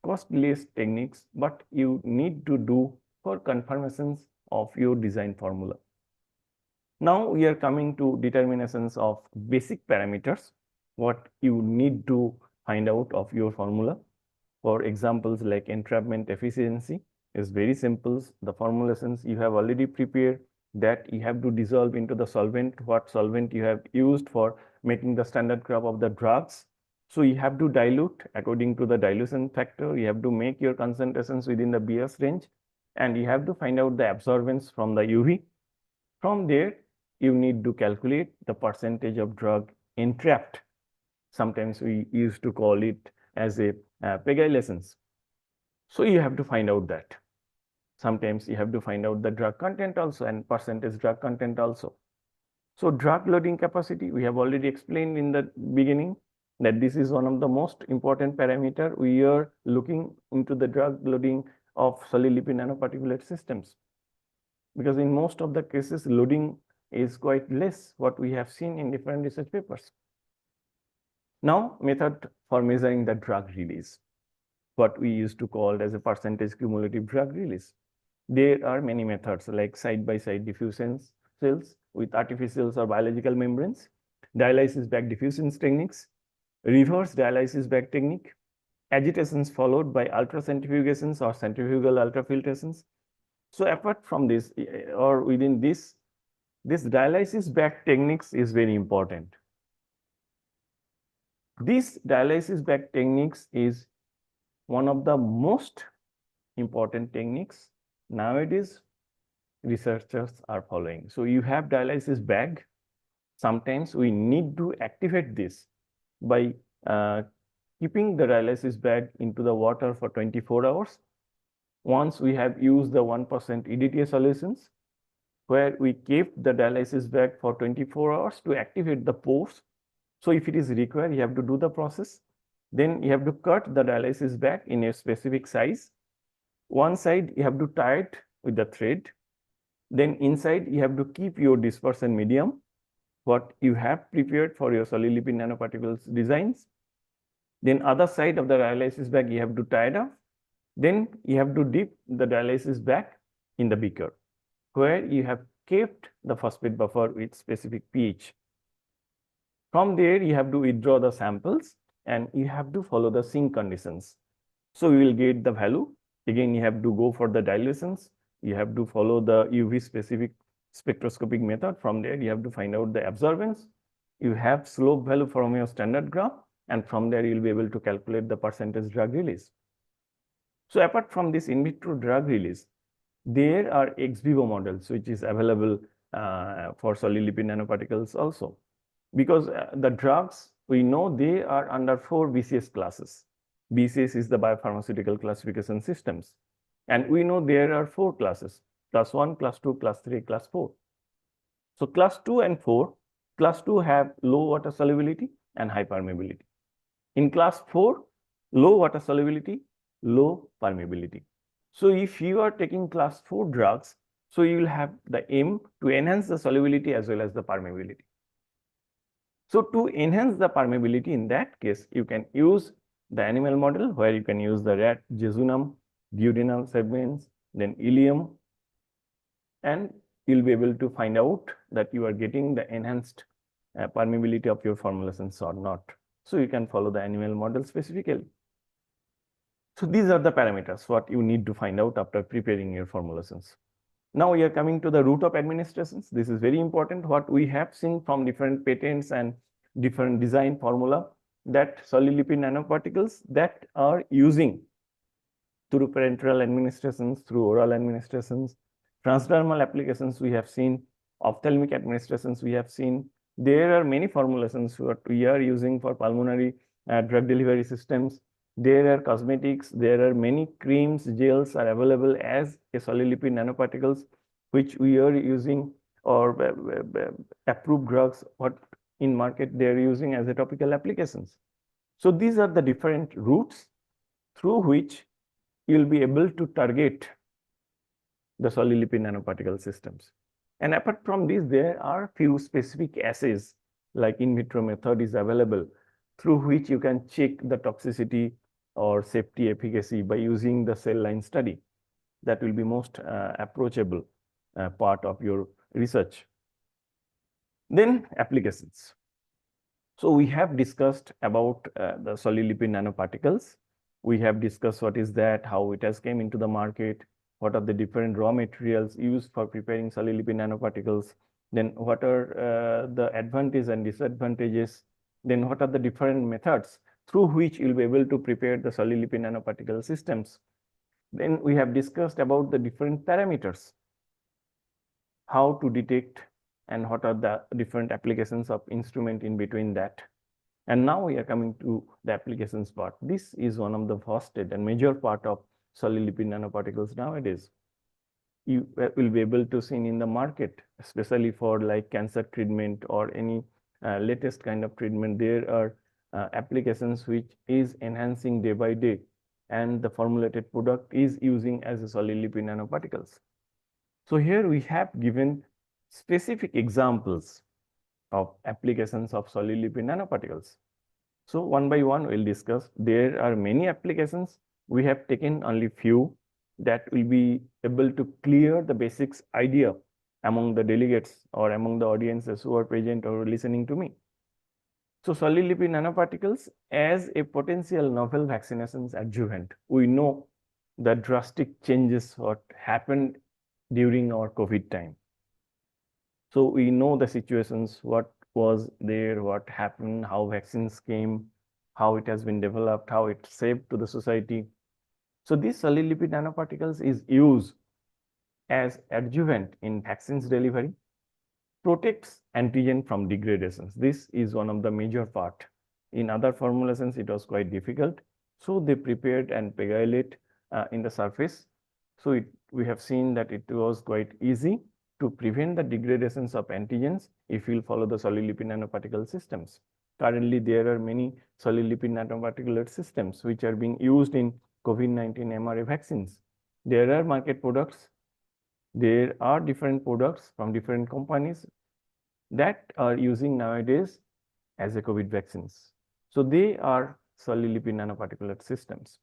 costliest techniques, but you need to do for confirmations of your design formula. Now we are coming to determinations of basic parameters, what you need to find out of your formula. For examples like entrapment efficiency is very simple. The formulations you have already prepared, that you have to dissolve into the solvent, what solvent you have used for making the standard crop of the drugs. So you have to dilute according to the dilution factor. You have to make your concentrations within the BS range, and you have to find out the absorbance from the UV. From there, you need to calculate the percentage of drug entrapped. Sometimes we used to call it as a pegylations. So you have to find out that. Sometimes you have to find out the drug content also and percentage drug content also. So drug loading capacity, we have already explained in the beginning that this is one of the most important parameter. We are looking into the drug loading of solid lipid nanoparticulate systems, because in most of the cases loading is quite less what we have seen in different research papers. Now, method for measuring the drug release, what we used to call as a percentage cumulative drug release. There are many methods like side-by-side diffusion cells with artificial or biological membranes, dialysis bag diffusion techniques, reverse dialysis bag technique, agitations followed by ultracentrifugations or centrifugal ultrafiltrations. So apart from this, or within this dialysis bag techniques is very important. This dialysis bag techniques is one of the most important techniques nowadays researchers are following. So you have dialysis bag. Sometimes we need to activate this by keeping the dialysis bag into the water for 24 hours. Once we have used the 1% EDTA solutions, where we kept the dialysis bag for 24 hours to activate the pores. So if it is required, you have to do the process. Then you have to cut the dialysis bag in a specific size. One side you have to tie it with the thread. Then inside you have to keep your dispersion medium, what you have prepared for your solid lipid nanoparticles designs. Then other side of the dialysis bag you have to tie it up. Then you have to dip the dialysis bag in the beaker, where you have kept the phosphate buffer with specific pH. From there, you have to withdraw the samples and you have to follow the sink conditions. So you will get the value. Again, you have to go for the dilutions. You have to follow the UV specific spectroscopic method. From there, you have to find out the absorbance. You have slope value from your standard graph, and from there, you'll be able to calculate the percentage drug release. So apart from this in vitro drug release, there are ex vivo models which is available for solid lipid nanoparticles also. Because the drugs, we know they are under 4 BCS classes. BCS is the biopharmaceutical classification systems. And we know there are 4 classes, class 1, class 2, class 3, class 4. So class 2 and 4, class 2 have low water solubility and high permeability. In class 4, low water solubility, low permeability. So if you are taking class 4 drugs, so you will have the aim to enhance the solubility as well as the permeability. So to enhance the permeability, in that case, you can use the animal model where you can use the rat jejunum, duodenal segments, then ileum, and you'll be able to find out that you are getting the enhanced permeability of your formulations or not. So you can follow the animal model specifically. So these are the parameters what you need to find out after preparing your formulations. Now we are coming to the route of administrations. This is very important. What we have seen from different patents and different design formula, that solid lipid nanoparticles that are using through parenteral administrations, through oral administrations, transdermal applications we have seen, ophthalmic administrations we have seen. There are many formulations what we are using for pulmonary drug delivery systems. There are cosmetics, there are many creams, gels are available as a solid lipid nanoparticles, which we are using, or approved drugs what in market they are using as a topical applications. So these are the different routes through which you will be able to target the solid lipid nanoparticle systems. And apart from this, there are few specific assays like in vitro method is available through which you can check the toxicity or safety efficacy by using the cell line study. That will be most approachable part of your research. Then applications. So we have discussed about the solid lipid nanoparticles. We have discussed what is that, how it has came into the market, what are the different raw materials used for preparing solid lipid nanoparticles, then what are the advantages and disadvantages, then what are the different methods through which you'll be able to prepare the solid lipid nanoparticle systems. Then we have discussed about the different parameters, how to detect and what are the different applications of instrument in between that. And now we are coming to the applications part. This is one of the first and major part of solid lipid nanoparticles nowadays. You will be able to see in the market, especially for like cancer treatment or any latest kind of treatment. There are applications which is enhancing day by day, and the formulated product is using as a solid lipid nanoparticles. So here we have given specific examples of applications of solid lipid nanoparticles. So one by one we'll discuss. There are many applications. We have taken only few that will be able to clear the basics idea among the delegates or among the audiences who are present or listening to me. So solid lipid nanoparticles as a potential novel vaccinations adjuvant. We know the drastic changes what happened during our COVID time. So we know the situations, what was there, what happened, how vaccines came, how it has been developed, how it saved to the society. So this solid lipid nanoparticles is used as adjuvant in vaccines delivery, protects antigen from degradations. This is one of the major part. In other formulations, it was quite difficult. So they prepared and pegylate in the surface. So we have seen that it was quite easy to prevent the degradations of antigens if you follow the solid lipid nanoparticle systems. Currently, there are many solid lipid nanoparticulate systems which are being used in COVID-19 mRNA vaccines. There are market products. There are different products from different companies that are using nowadays as a COVID vaccines. So they are solid lipid nanoparticulate systems.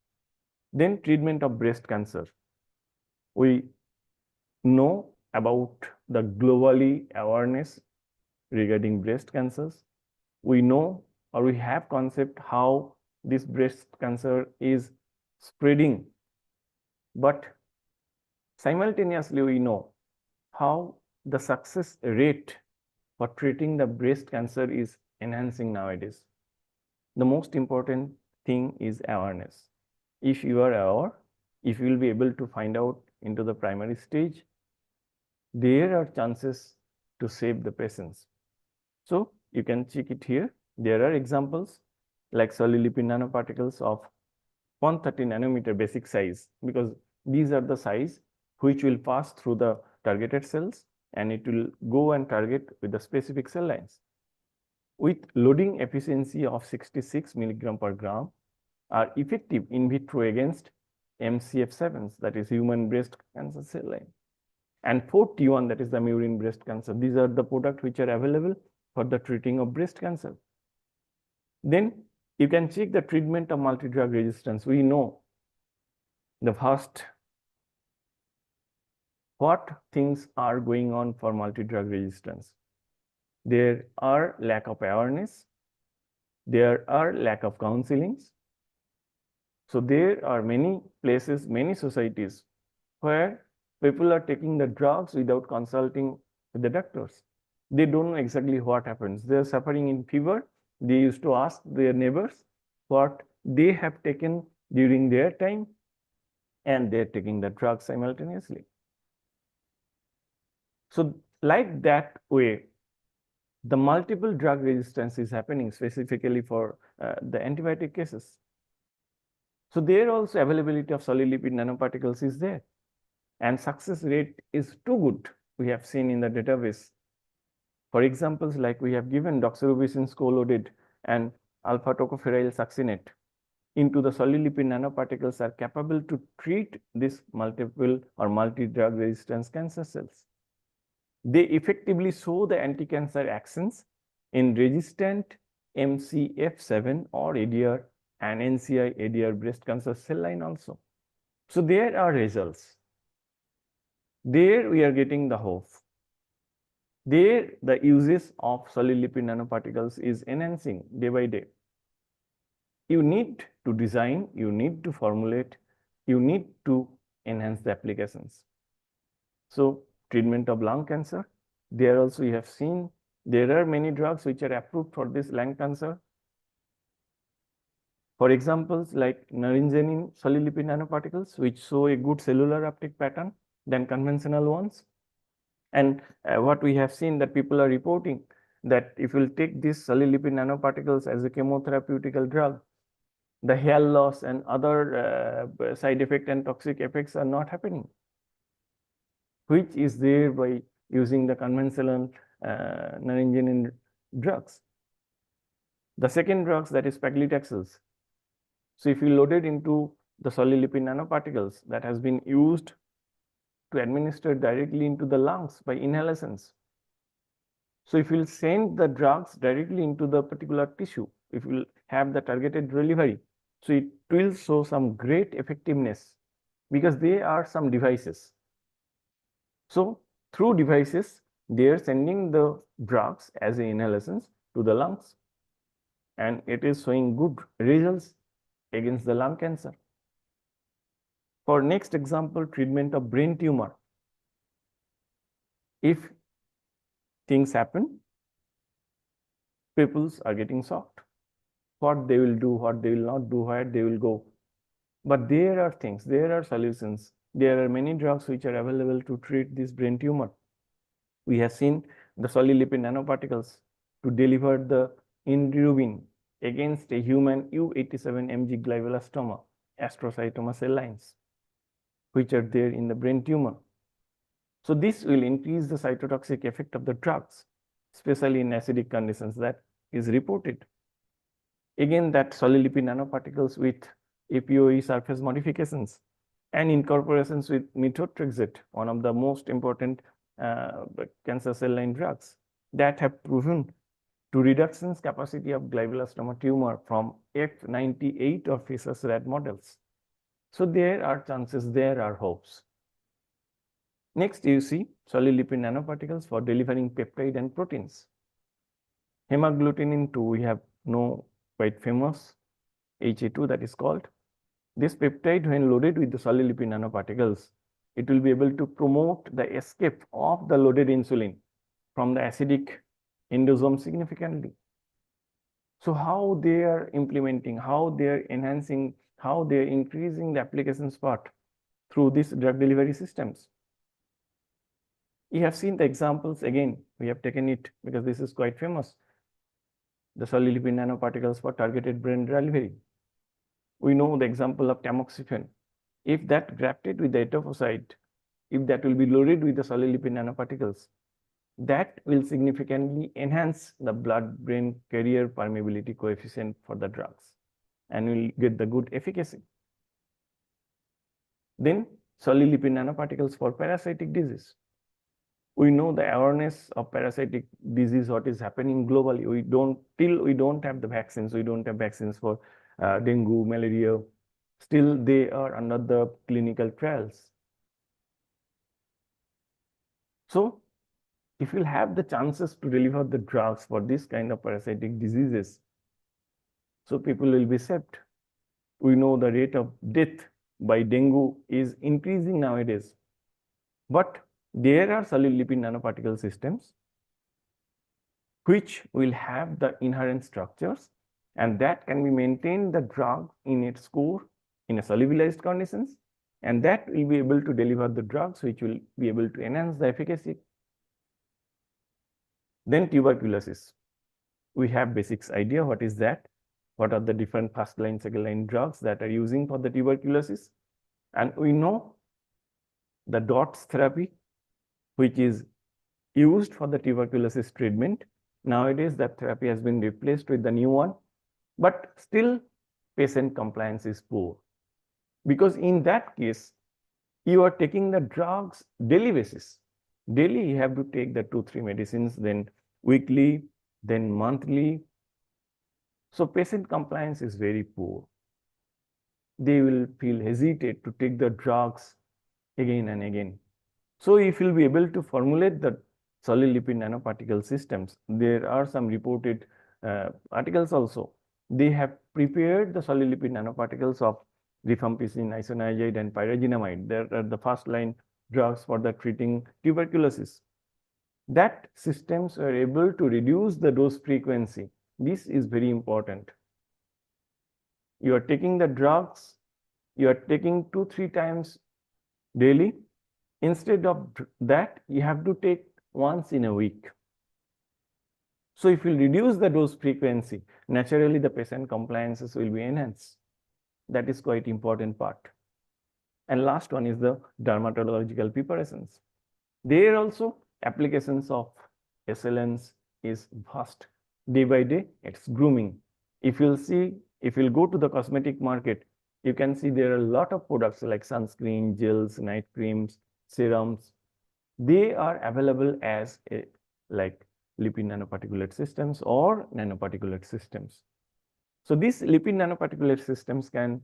Then treatment of breast cancer. We know about the globally awareness regarding breast cancers. We know or we have concept how this breast cancer is spreading, but simultaneously we know how the success rate for treating the breast cancer is enhancing nowadays. The most important thing is awareness. If you are aware, if you will be able to find out into the primary stage, there are chances to save the patients. So you can check it here. There are examples like solid lipid nanoparticles of 130 nanometer basic size, because these are the size which will pass through the targeted cells and it will go and target with the specific cell lines. With loading efficiency of 66 milligram per gram, are effective in vitro against MCF7s, that is human breast cancer cell line, and 4T1, that is the murine breast cancer. These are the products which are available for the treating of breast cancer. Then you can check the treatment of multi-drug resistance. We know the first what things are going on for multi-drug resistance. There are lack of awareness. There are lack of counselings. So there are many places, many societies where people are taking the drugs without consulting with the doctors. They don't know exactly what happens. They are suffering in fever. They used to ask their neighbors what they have taken during their time, and they're taking the drugs simultaneously. So like that way, the multiple drug resistance is happening specifically for the antibiotic cases. So there also availability of solid lipid nanoparticles is there, and success rate is too good. We have seen in the database. For examples like we have given doxorubicin co-loaded and alpha tocopherol succinate into the solid lipid nanoparticles are capable to treat this multiple or multi-drug resistance cancer cells. They effectively show the anti-cancer actions in resistant MCF7 or ADR and NCI ADR breast cancer cell line also. So there are results. There we are getting the hope. There the uses of solid lipid nanoparticles is enhancing day by day. You need to design, you need to formulate, you need to enhance the applications. So treatment of lung cancer, there also you have seen there are many drugs which are approved for this lung cancer. For examples like naringenin solid-lipid nanoparticles, which show a good cellular uptake pattern than conventional ones. And what we have seen that people are reporting that if you take these solid-lipid nanoparticles as a chemotherapeutical drug, the hair loss and other side effect and toxic effects are not happening, which is there by using the conventional naringenin drugs. The second drugs, that is paclitaxels. So if you load it into the solid lipid nanoparticles that has been used to administer directly into the lungs by inhalations. So if you send the drugs directly into the particular tissue, if you have the targeted delivery, so it will show some great effectiveness because they are some devices. So through devices, they are sending the drugs as inhalations to the lungs, and it is showing good results against the lung cancer. For next example, treatment of brain tumor. If things happen, people are getting shocked. What they will do, what they will not do, where they will go. But there are things, there are solutions. There are many drugs which are available to treat this brain tumor. We have seen the solid lipid nanoparticles to deliver the indirubin against a human U87mg glioblastoma, astrocytoma cell lines, which are there in the brain tumor. So this will increase the cytotoxic effect of the drugs, especially in acidic conditions, that is reported. Again, that solid lipid nanoparticles with APOE surface modifications and incorporations with methotrexate, one of the most important cancer cell line drugs, that have proven to reductions capacity of glioblastoma tumor from F98 of Fisher's rat models. So there are chances, there are hopes. Next, you see solid lipid nanoparticles for delivering peptide and proteins. Hemagglutinin 2, we have no quite famous HA2 that is called. This peptide, when loaded with the solid lipid nanoparticles, it will be able to promote the escape of the loaded insulin from the acidic endosome significantly. So how they are implementing, how they are enhancing, how they are increasing the application spot through these drug delivery systems. You have seen the examples again. We have taken it because this is quite famous. The solid lipid nanoparticles for targeted brain delivery. We know the example of tamoxifen. If that grafted with the etoposide, if that will be loaded with the solid lipid nanoparticles, that will significantly enhance the blood-brain carrier permeability coefficient for the drugs and will get the good efficacy. Then solid lipid nanoparticles for parasitic disease. We know the awareness of parasitic disease, what is happening globally. Till we don't have the vaccines, we don't have vaccines for dengue, malaria. Still, they are under the clinical trials. So, if you have the chances to deliver the drugs for this kind of parasitic diseases, so people will be saved. We know the rate of death by dengue is increasing nowadays. But there are solid lipid nanoparticle systems which will have the inherent structures, and that can be maintained the drug in its core in a solubilized conditions, and that will be able to deliver the drugs which will be able to enhance the efficacy. Then tuberculosis. We have basics idea what is that, what are the different first line, second line drugs that are using for the tuberculosis, and we know the DOTS therapy, which is used for the tuberculosis treatment. Nowadays, that therapy has been replaced with the new one, but still patient compliance is poor. Because in that case, you are taking the drugs daily basis. Daily, you have to take the 2-3 medicines, then weekly, then monthly. So patient compliance is very poor. They will feel hesitate to take the drugs again and again. So if you'll be able to formulate the solid lipid nanoparticle systems, there are some reported articles also. They have prepared the solid lipid nanoparticles of rifampicin, isoniazid, and pyrazinamide. They are the first line drugs for the treating tuberculosis. That systems are able to reduce the dose frequency. This is very important. You are taking the drugs, you are taking 2-3 times daily. Instead of that, you have to take once in a week. So if you reduce the dose frequency, naturally the patient compliances will be enhanced. That is quite important part. And last one is the dermatological preparations. There also applications of SLNs is vast. Day by day, it's grooming. If you'll go to the cosmetic market, you can see there are a lot of products like sunscreen, gels, night creams, serums. They are available as like lipid nanoparticulate systems or nanoparticulate systems. So these lipid nanoparticulate systems can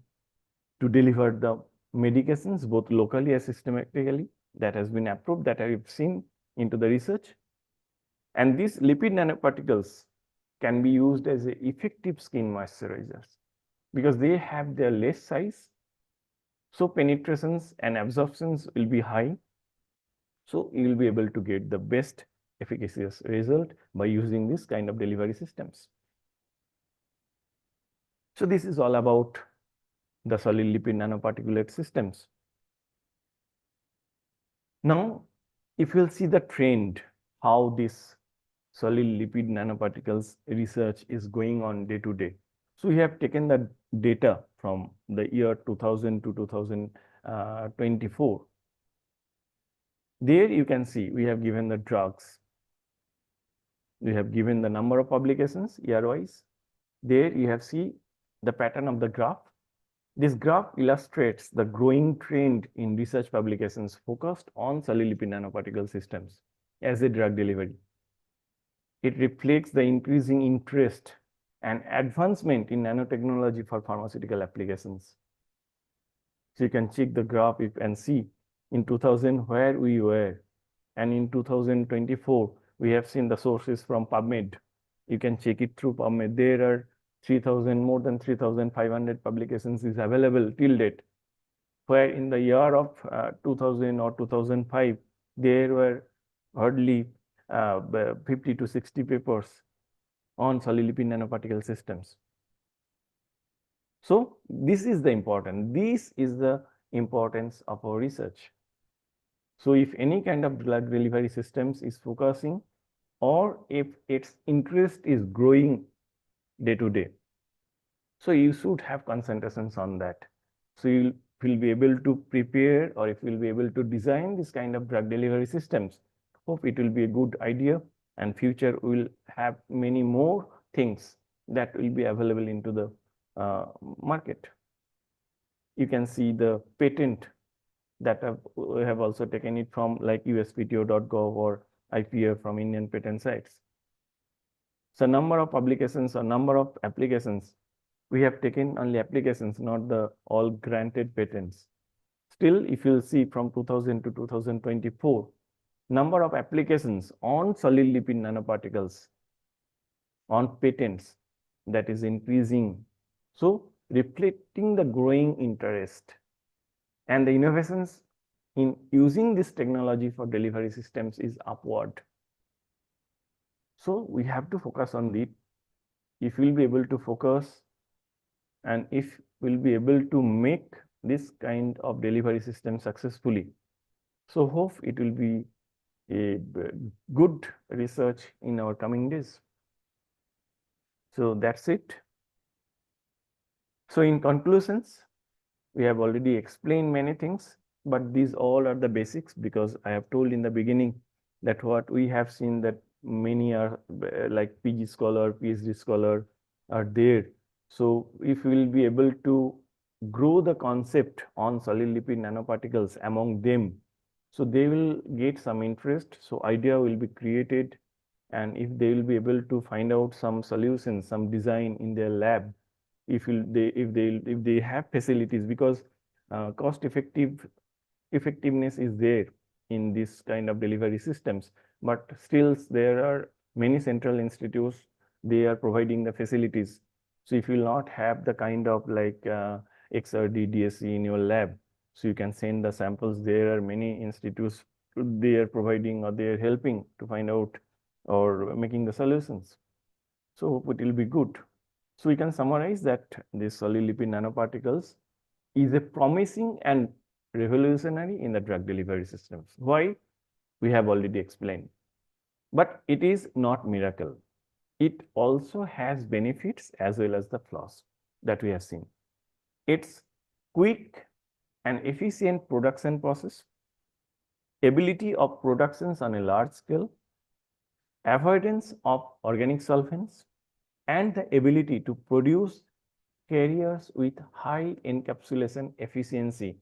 to deliver the medications both locally and systematically. That has been approved, that I've seen into the research. And these lipid nanoparticles can be used as effective skin moisturizers because they have their less size. So penetrations and absorptions will be high. So you will be able to get the best efficacious result by using this kind of delivery systems. So this is all about the solid lipid nanoparticulate systems. Now, if you'll see the trend, how this solid lipid nanoparticles research is going on day to day. So we have taken the data from the year 2000 to 2024. There you can see we have given the drugs. We have given the number of publications year-wise. There you have see the pattern of the graph. This graph illustrates the growing trend in research publications focused on solid lipid nanoparticle systems as a drug delivery. It reflects the increasing interest and advancement in nanotechnology for pharmaceutical applications. So you can check the graph and see in 2000 where we were, and in 2024 we have seen the sources from PubMed. You can check it through PubMed. There are more than 3,500 publications is available till date, where in the year of 2000 or 2005, there were hardly 50 to 60 papers on solid lipid nanoparticle systems. So this is the importance of our research. So if any kind of blood delivery systems is focusing, or if its interest is growing day to day, so you should have concentrations on that. So you will be able to prepare, or if you will be able to design this kind of drug delivery systems. Hope it will be a good idea, and future will have many more things that will be available into the market. You can see the patent that we have also taken it from like uspto.gov or IPF from Indian patent sites. So number of publications or number of applications, we have taken only applications, not the all granted patents. Still, if you'll see from 2000 to 2024, number of applications on solid lipid nanoparticles on patents, that is increasing. So reflecting the growing interest and the innovations in using this technology for delivery systems is upward. So we have to focus on it. If we'll be able to focus, and if we'll be able to make this kind of delivery system successfully, so hope it will be a good research in our coming days. So that's it. So in conclusions, we have already explained many things, but these all are the basics, because I have told in the beginning that what we have seen that many are like PG scholar, PhD scholar are there. So if we will be able to grow the concept on solid lipid nanoparticles among them, so they will get some interest. So idea will be created, and if they will be able to find out some solutions, some design in their lab, if they have facilities, because cost effectiveness is there in this kind of delivery systems, but still there are many central institutes, they are providing the facilities. So if you will not have the kind of like XRD, DSC in your lab, so you can send the samples. There are many institutes, they are providing or they are helping to find out or making the solutions. So it will be good. So we can summarize that these solid lipid nanoparticles is a promising and revolutionary in the drug delivery systems. Why? We have already explained. But it is not miracle. It also has benefits as well as the flaws that we have seen. It's quick and efficient production process, ability of productions on a large scale, avoidance of organic solvents, and the ability to produce carriers with high encapsulation efficiency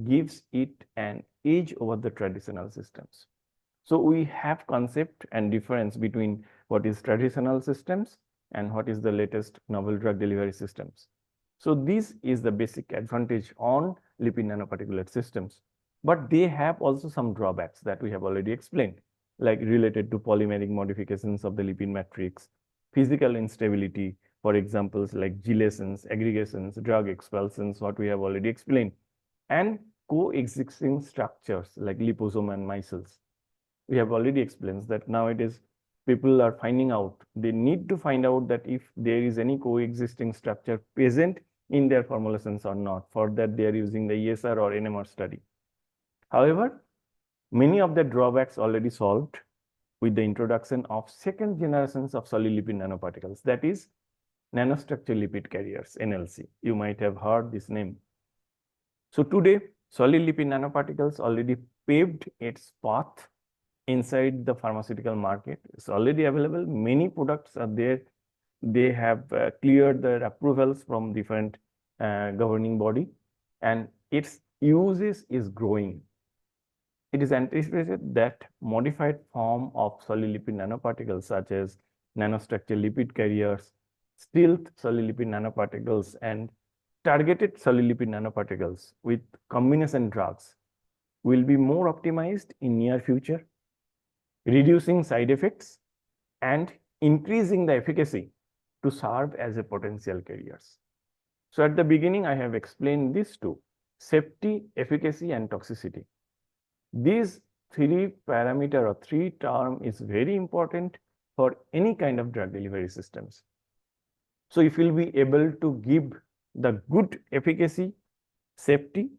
gives it an edge over the traditional systems. So we have concept and difference between what is traditional systems and what is the latest novel drug delivery systems. So this is the basic advantage on lipid nanoparticulate systems. But they have also some drawbacks that we have already explained, like related to polymeric modifications of the lipid matrix, physical instability, for examples like gelations, aggregations, drug expulsions, what we have already explained, and coexisting structures like liposome and micelles. We have already explained that nowadays people are finding out, they need to find out that if there is any coexisting structure present in their formulations or not. For that, they are using the ESR or NMR study. However, many of the drawbacks already solved with the introduction of second generations of solid lipid nanoparticles, that is nanostructure lipid carriers, NLC. You might have heard this name. So today, solid lipid nanoparticles already paved its path inside the pharmaceutical market. It's already available. Many products are there. They have cleared their approvals from different governing body, and its uses is growing. It is anticipated that modified form of solid lipid nanoparticles such as nanostructure lipid carriers, stealth solid lipid nanoparticles, and targeted solid lipid nanoparticles with combination drugs will be more optimized in near future, reducing side effects and increasing the efficacy to serve as a potential carriers. So at the beginning, I have explained these two: safety, efficacy, and toxicity. These three parameter or three term is very important for any kind of drug delivery systems. So if you'll be able to give the good efficacy, safety,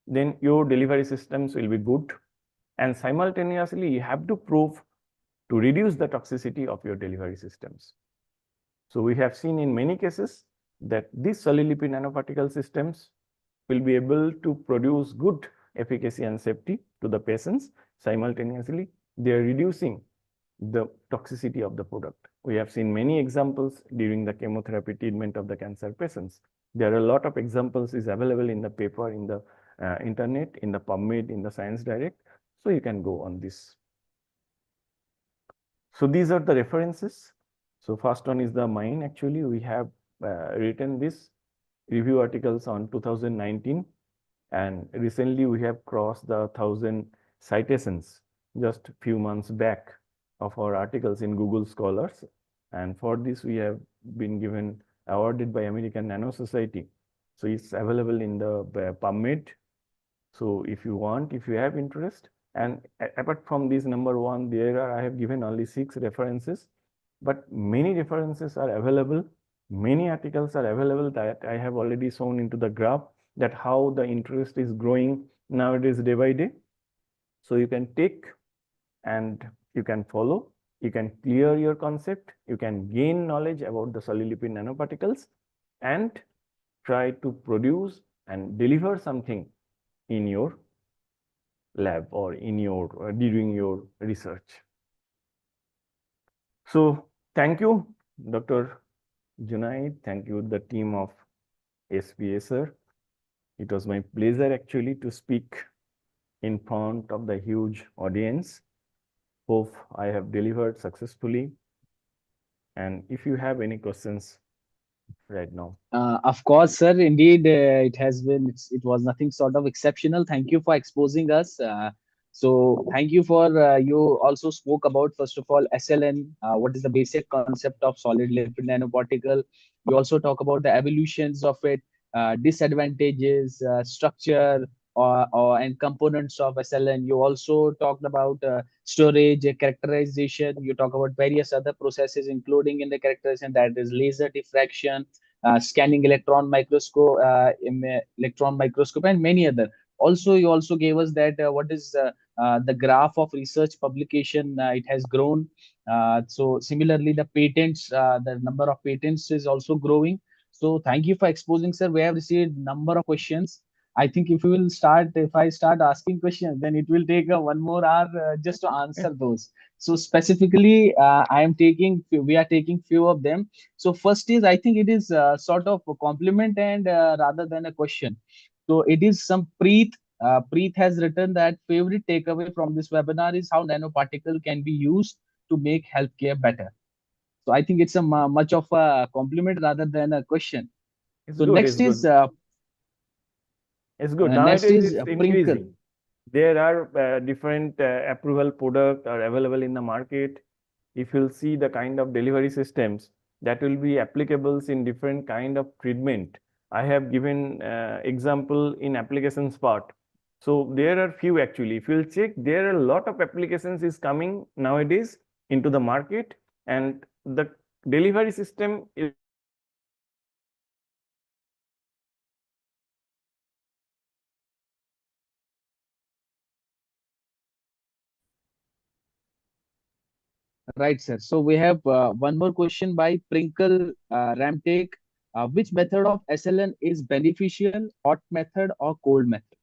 then your delivery systems will be good. And simultaneously, you have to prove to reduce the toxicity of your delivery systems. So we have seen in many cases that these solid lipid nanoparticle systems will be able to produce good efficacy and safety to the patients. Simultaneously, they are reducing the toxicity of the product. We have seen many examples during the chemotherapy treatment of the cancer patients. There are a lot of examples is available in the paper, in the internet, in the PubMed, in the Science Direct. So you can go on this. So these are the references. So first one is the mine. Actually, we have written this review articles on 2019, and recently we have crossed the 1,000 citations just few months back of our articles in Google Scholars. And for this, we have been given awarded by American Nano Society. So it's available in the PubMed. So if you want, if you have interest, and apart from this number one, there are, I have given only 6 references, but many references are available. Many articles are available that I have already shown into the graph, that how the interest is growing nowadays day by day. So you can take and you can follow, you can clear your concept, you can gain knowledge about the solid lipid nanoparticles and try to produce and deliver something in your lab or in your during your research. So thank you, Dr. Junaid. Thank you, the team of SPSR. It was my pleasure actually to speak in front of the huge audience. Hope I have delivered successfully. And if you have any questions right now. Of course, sir. Indeed, it has been. It was nothing sort of exceptional. Thank you for exposing us. So, thank you for you also spoke about first of all SLN. What is the basic concept of solid lipid nanoparticle? You also talk about the evolutions of it, disadvantages, structure and components of SLN. You also talked about storage, characterization. You talk about various other processes, including in the characterization, that is laser diffraction, scanning electron microscope, and many other. Also, you also gave us that what is the graph of research publication. It has grown. So similarly, the patents, the number of patents is also growing. So thank you for exposing, sir. We have received number of questions. I think if I start asking questions, then it will take 1 more hour just to answer those. So specifically, we are taking few of them. So first is, I think it is sort of a compliment and rather than a question. So it is some Preet. Preet has written that favorite takeaway from this webinar is how nanoparticle can be used to make healthcare better. So I think it's much of a compliment rather than a question. It's So good. It's good. It's good. next Nowadays, is it's Prinkle. increasing. There are different approval product are available in the market. If you'll see the kind of delivery systems that will be applicable in different kind of treatment. I have given example in applications part. So there are few actually. If you'll check, there are a lot of applications is coming nowadays into the market, and the delivery system is Right, sir. So we have one more question by Prinkle Ramtake. Which method of SLN is beneficial, hot method or cold method?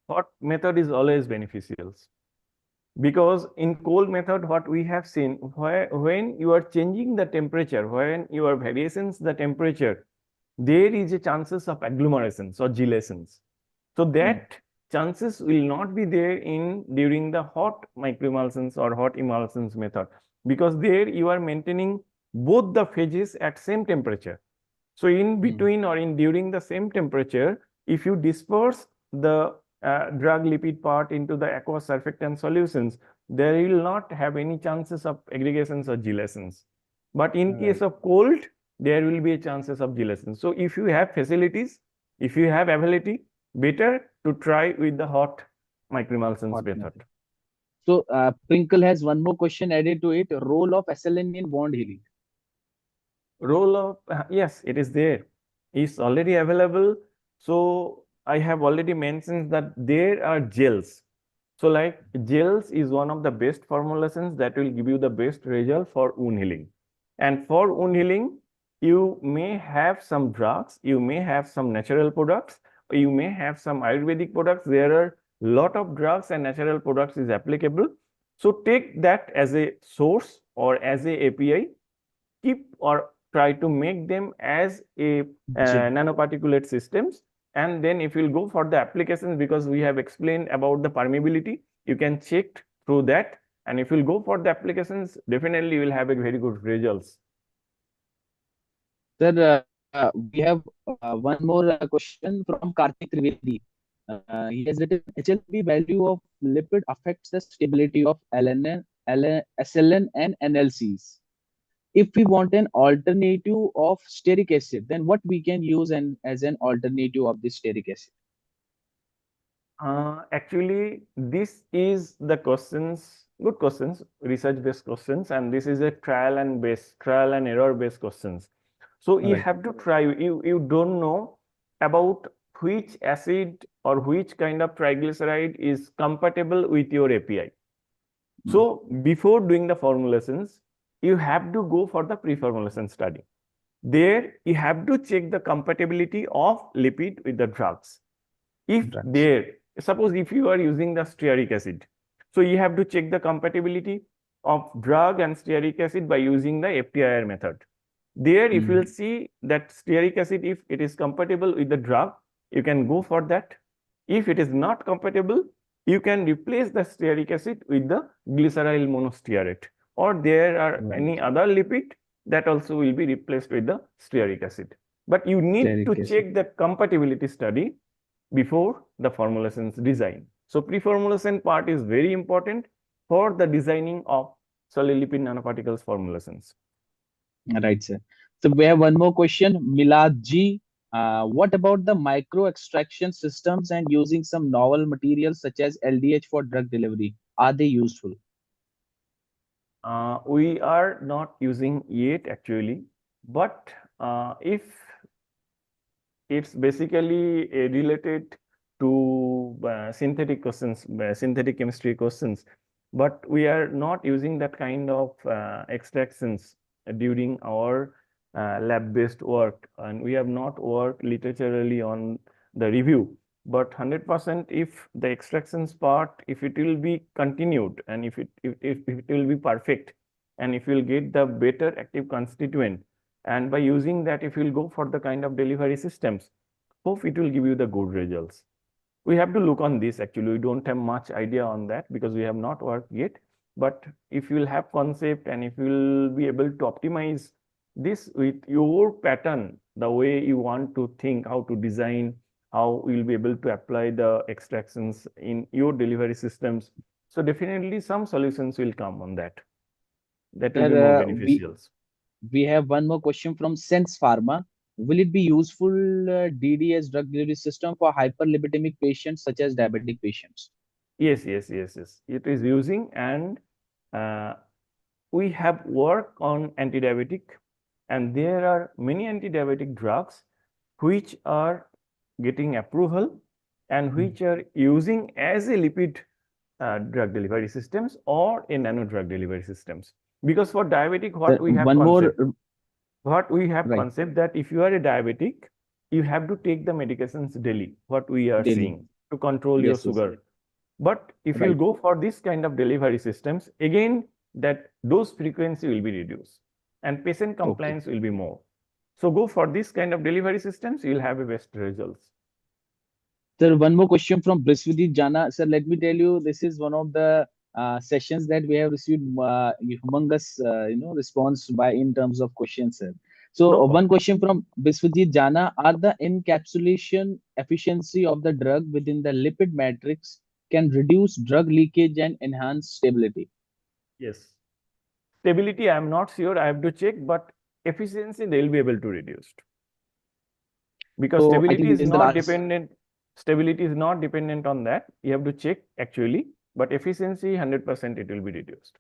hot method is always beneficial. Because in cold method, what we have seen, when you are changing the temperature, when you are variations the temperature, there is a chances of agglomerations or gelations. So that chances will not be there in during the hot microemulsions or hot emulsions method, because there you are maintaining both the phases at same temperature. So in between or in during the same temperature, if you disperse the drug lipid part into the aqueous surfactant solutions, there will not have any chances of aggregations or gelations. But in case of cold, there will be chances of gelations. So if you have facilities, if you have ability, better to try with the hot microemulsions method. So Prinkle has one more question added to it. Role of SLN in wound healing. Role of yes, it is there. It's already available. So I have already mentioned that there are gels. So like gels is one of the best formulations that will give you the best result for wound healing. And for wound healing, you may have some drugs, you may have some natural products, or you may have some Ayurvedic products. There are lot of drugs and natural products is applicable. So take that as a source or as a API, keep or try to make them as a nanoparticulate systems. And then if you'll go for the applications, because we have explained about the permeability, you can check through that. And if you'll go for the applications, definitely you will have a very good results. Sir, we have one more question from Karthik Trivedi. He has written, HLB value of lipid affects the stability of SLN and NLCs. If we want an alternative of stearic acid, then what we can use as an alternative of this stearic acid? Actually, this is the questions, good questions, research-based questions, and this is a trial and error-based questions. So you have to try. You don't know about which acid or which kind of triglyceride is compatible with your API. So before doing the formulations, you have to go for the pre-formulation study. There you have to check the compatibility of lipid with the drugs. If there, suppose if you are using the stearic acid, so you have to check the compatibility of drug and stearic acid by using the FTIR method. There, if you will see that stearic acid, if it is compatible with the drug, you can go for that. If it is not compatible, you can replace the stearic acid with the glyceryl monostearate, or there are any other lipid that also will be replaced with the stearic acid. But you need to check the compatibility study before the formulations design. So pre-formulation part is very important for the designing of solid lipid nanoparticles formulations. Right, sir. So we have one more question. Milad Ji, What about the micro extraction systems and using some novel materials such as LDH for drug delivery? Are they useful? We are not using yet actually, but if it's basically related to synthetic questions, synthetic chemistry questions, but we are not using that kind of extractions during our lab-based work, and we have not worked literaturally on the review. But 100% if the extractions part, if it will be continued and if it will be perfect, and if you'll get the better active constituent, and by using that, if you'll go for the kind of delivery systems, hope it will give you the good results. We have to look on this actually. We don't have much idea on that because we have not worked yet. But if you will have concept and if you will be able to optimize this with your pattern, the way you want to think, how to design, how you will be able to apply the extractions in your delivery systems. So definitely some solutions will come on that. That will be more Sir, beneficial. we have one more question from Sense Pharma. Will it be useful DDS drug delivery system for hyperlipidemic patients such as diabetic patients? Yes, yes, yes, yes. It is using, and uh, we have worked on anti-diabetic, and there are many anti-diabetic drugs which are getting approval and which are using as a lipid drug delivery systems or a nano drug delivery systems. Because for diabetic, Sir, one more, what we have right, concept that if you are a diabetic, you have to take the medications daily, what we are daily. seeing to control your Yes, yes, sugar. But if you right. go for this kind of delivery systems, again, that dose frequency will be reduced and patient Okay. compliance will be more. So go for this kind of delivery systems, you'll have a best results. Sir, one more question from Briswiti Jana. Sir, let me tell you, this is one of the sessions that we have received humongous, response by in terms of questions, sir. No So, one problem. question from Biswajit Jana: Are the encapsulation efficiency of the drug within the lipid matrix can reduce drug leakage and enhance stability? Yes. Stability, I'm not sure. I have to check, but efficiency they'll be able to reduce because So, I think this is the last. stability is not dependent on that. You have to check actually, but efficiency 100% it will be reduced.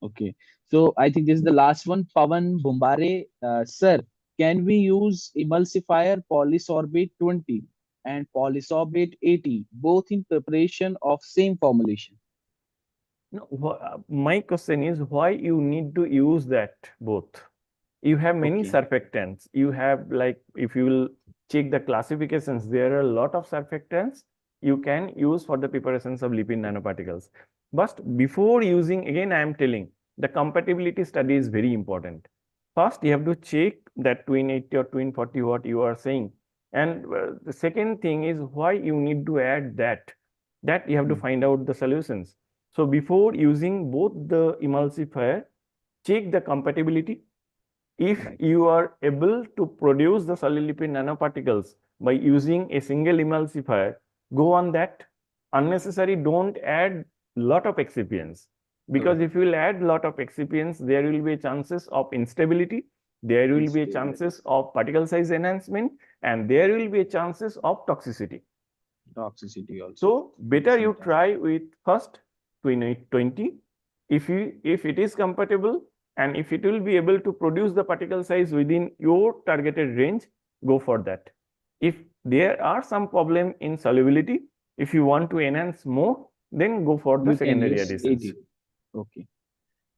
Okay. So I think this is the last one. Pavan Bombare, sir, can we use emulsifier polysorbate 20 and polysorbate 80 both in preparation of same formulation? No, my question is why you need to use that both? You have many Okay. surfactants. You have, like, if you will check the classifications, there are a lot of surfactants you can use for the preparations of lipid nanoparticles. But before using, again, I am telling the compatibility study is very important. First, you have to check that twin 80 or twin 40 what you are saying. And the second thing is why you need to add that. That you have to Hmm. find out the solutions. So before using both the emulsifier, check the compatibility. If Right. you are able to produce the solid lipid nanoparticles by using a single emulsifier, go on that. Unnecessary, don't add lot of excipients. Because Right. if you will add lot of excipients, there will be chances of instability, there will be Instability, chances of particle size enhancement, and there will be chances of toxicity. toxicity also So at the better same you time. try with first 20. If it is compatible and if it will be able to produce the particle size within your targeted range, go for that. If there are some problem in solubility, if you want to enhance more, then go for the You can secondary use additions. 80. Okay.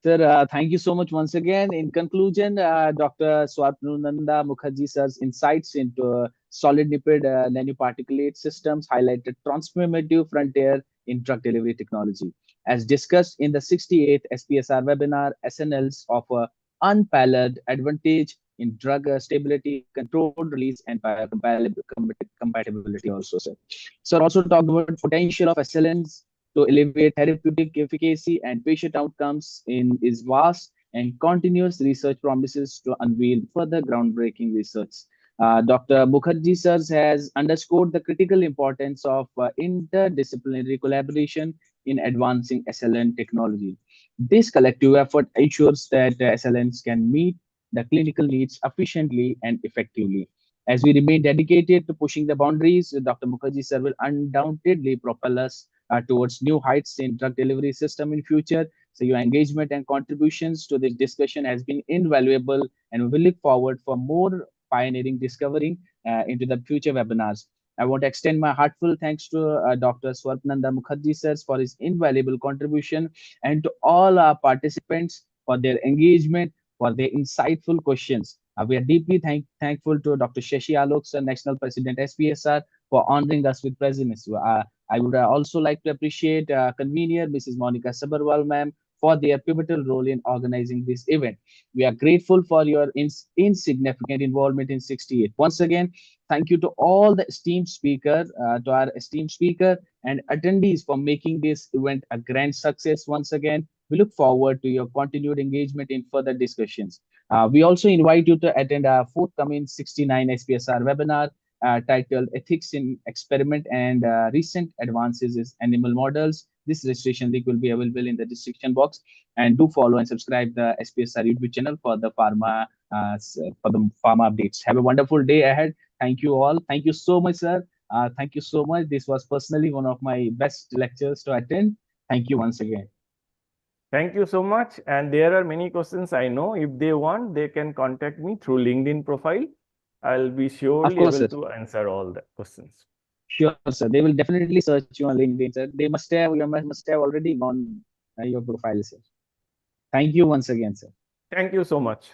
Sir, thank you so much once again. In conclusion, Dr. Swarupananda Mukherjee sir's insights into solid lipid nanoparticulate systems highlighted transformative frontier in drug delivery technology. As discussed in the 68th SPSR webinar, SNLs offer unparalleled advantage in drug stability, controlled release, and biocompatibility also, sir. Sir also talked about potential of SLNs to elevate therapeutic efficacy and patient outcomes in is vast and continuous research promises to unveil further groundbreaking research. Dr. Mukherjee sir has underscored the critical importance of interdisciplinary collaboration in advancing SLN technology. This collective effort ensures that SLNs can meet the clinical needs efficiently and effectively. As we remain dedicated to pushing the boundaries, Dr. Mukherjee sir will undoubtedly propel us towards new heights in drug delivery system in future. So your engagement and contributions to this discussion has been invaluable, and we look forward for more pioneering discovering into the future webinars. I want to extend my heartfelt thanks to Dr. Swarupananda Mukherjee sir for his invaluable contribution, and to all our participants for their engagement, for their insightful questions. We are deeply thankful to Dr. Shashi Alok sir, National President SPSR, for honoring us with presence. I would also like to appreciate convener Mrs. Monika Sabharwal ma'am for their pivotal role in organizing this event. We are grateful for your insignificant involvement in 68. Once again, thank you to all the esteemed speaker, to our esteemed speaker and attendees for making this event a grand success. Once again, we look forward to your continued engagement in further discussions. We also invite you to attend our forthcoming 69 SPSR webinar titled Ethics in Experiment and Recent Advances in Animal Models. This registration link will be available in the description box. And do follow and subscribe the SPSR YouTube channel for the pharma updates. Have a wonderful day ahead. Thank you all. Thank you so much, sir. Thank you so much. This was personally one of my best lectures to attend. Thank you once again. Thank you so much. And there are many questions I know. If they want, they can contact me through LinkedIn profile. I'll be surely able to answer all the questions. Sure, sir. They will definitely search you on LinkedIn, sir. They must have, you must have already gone your profile, sir. Thank you once again, sir. Thank you so much.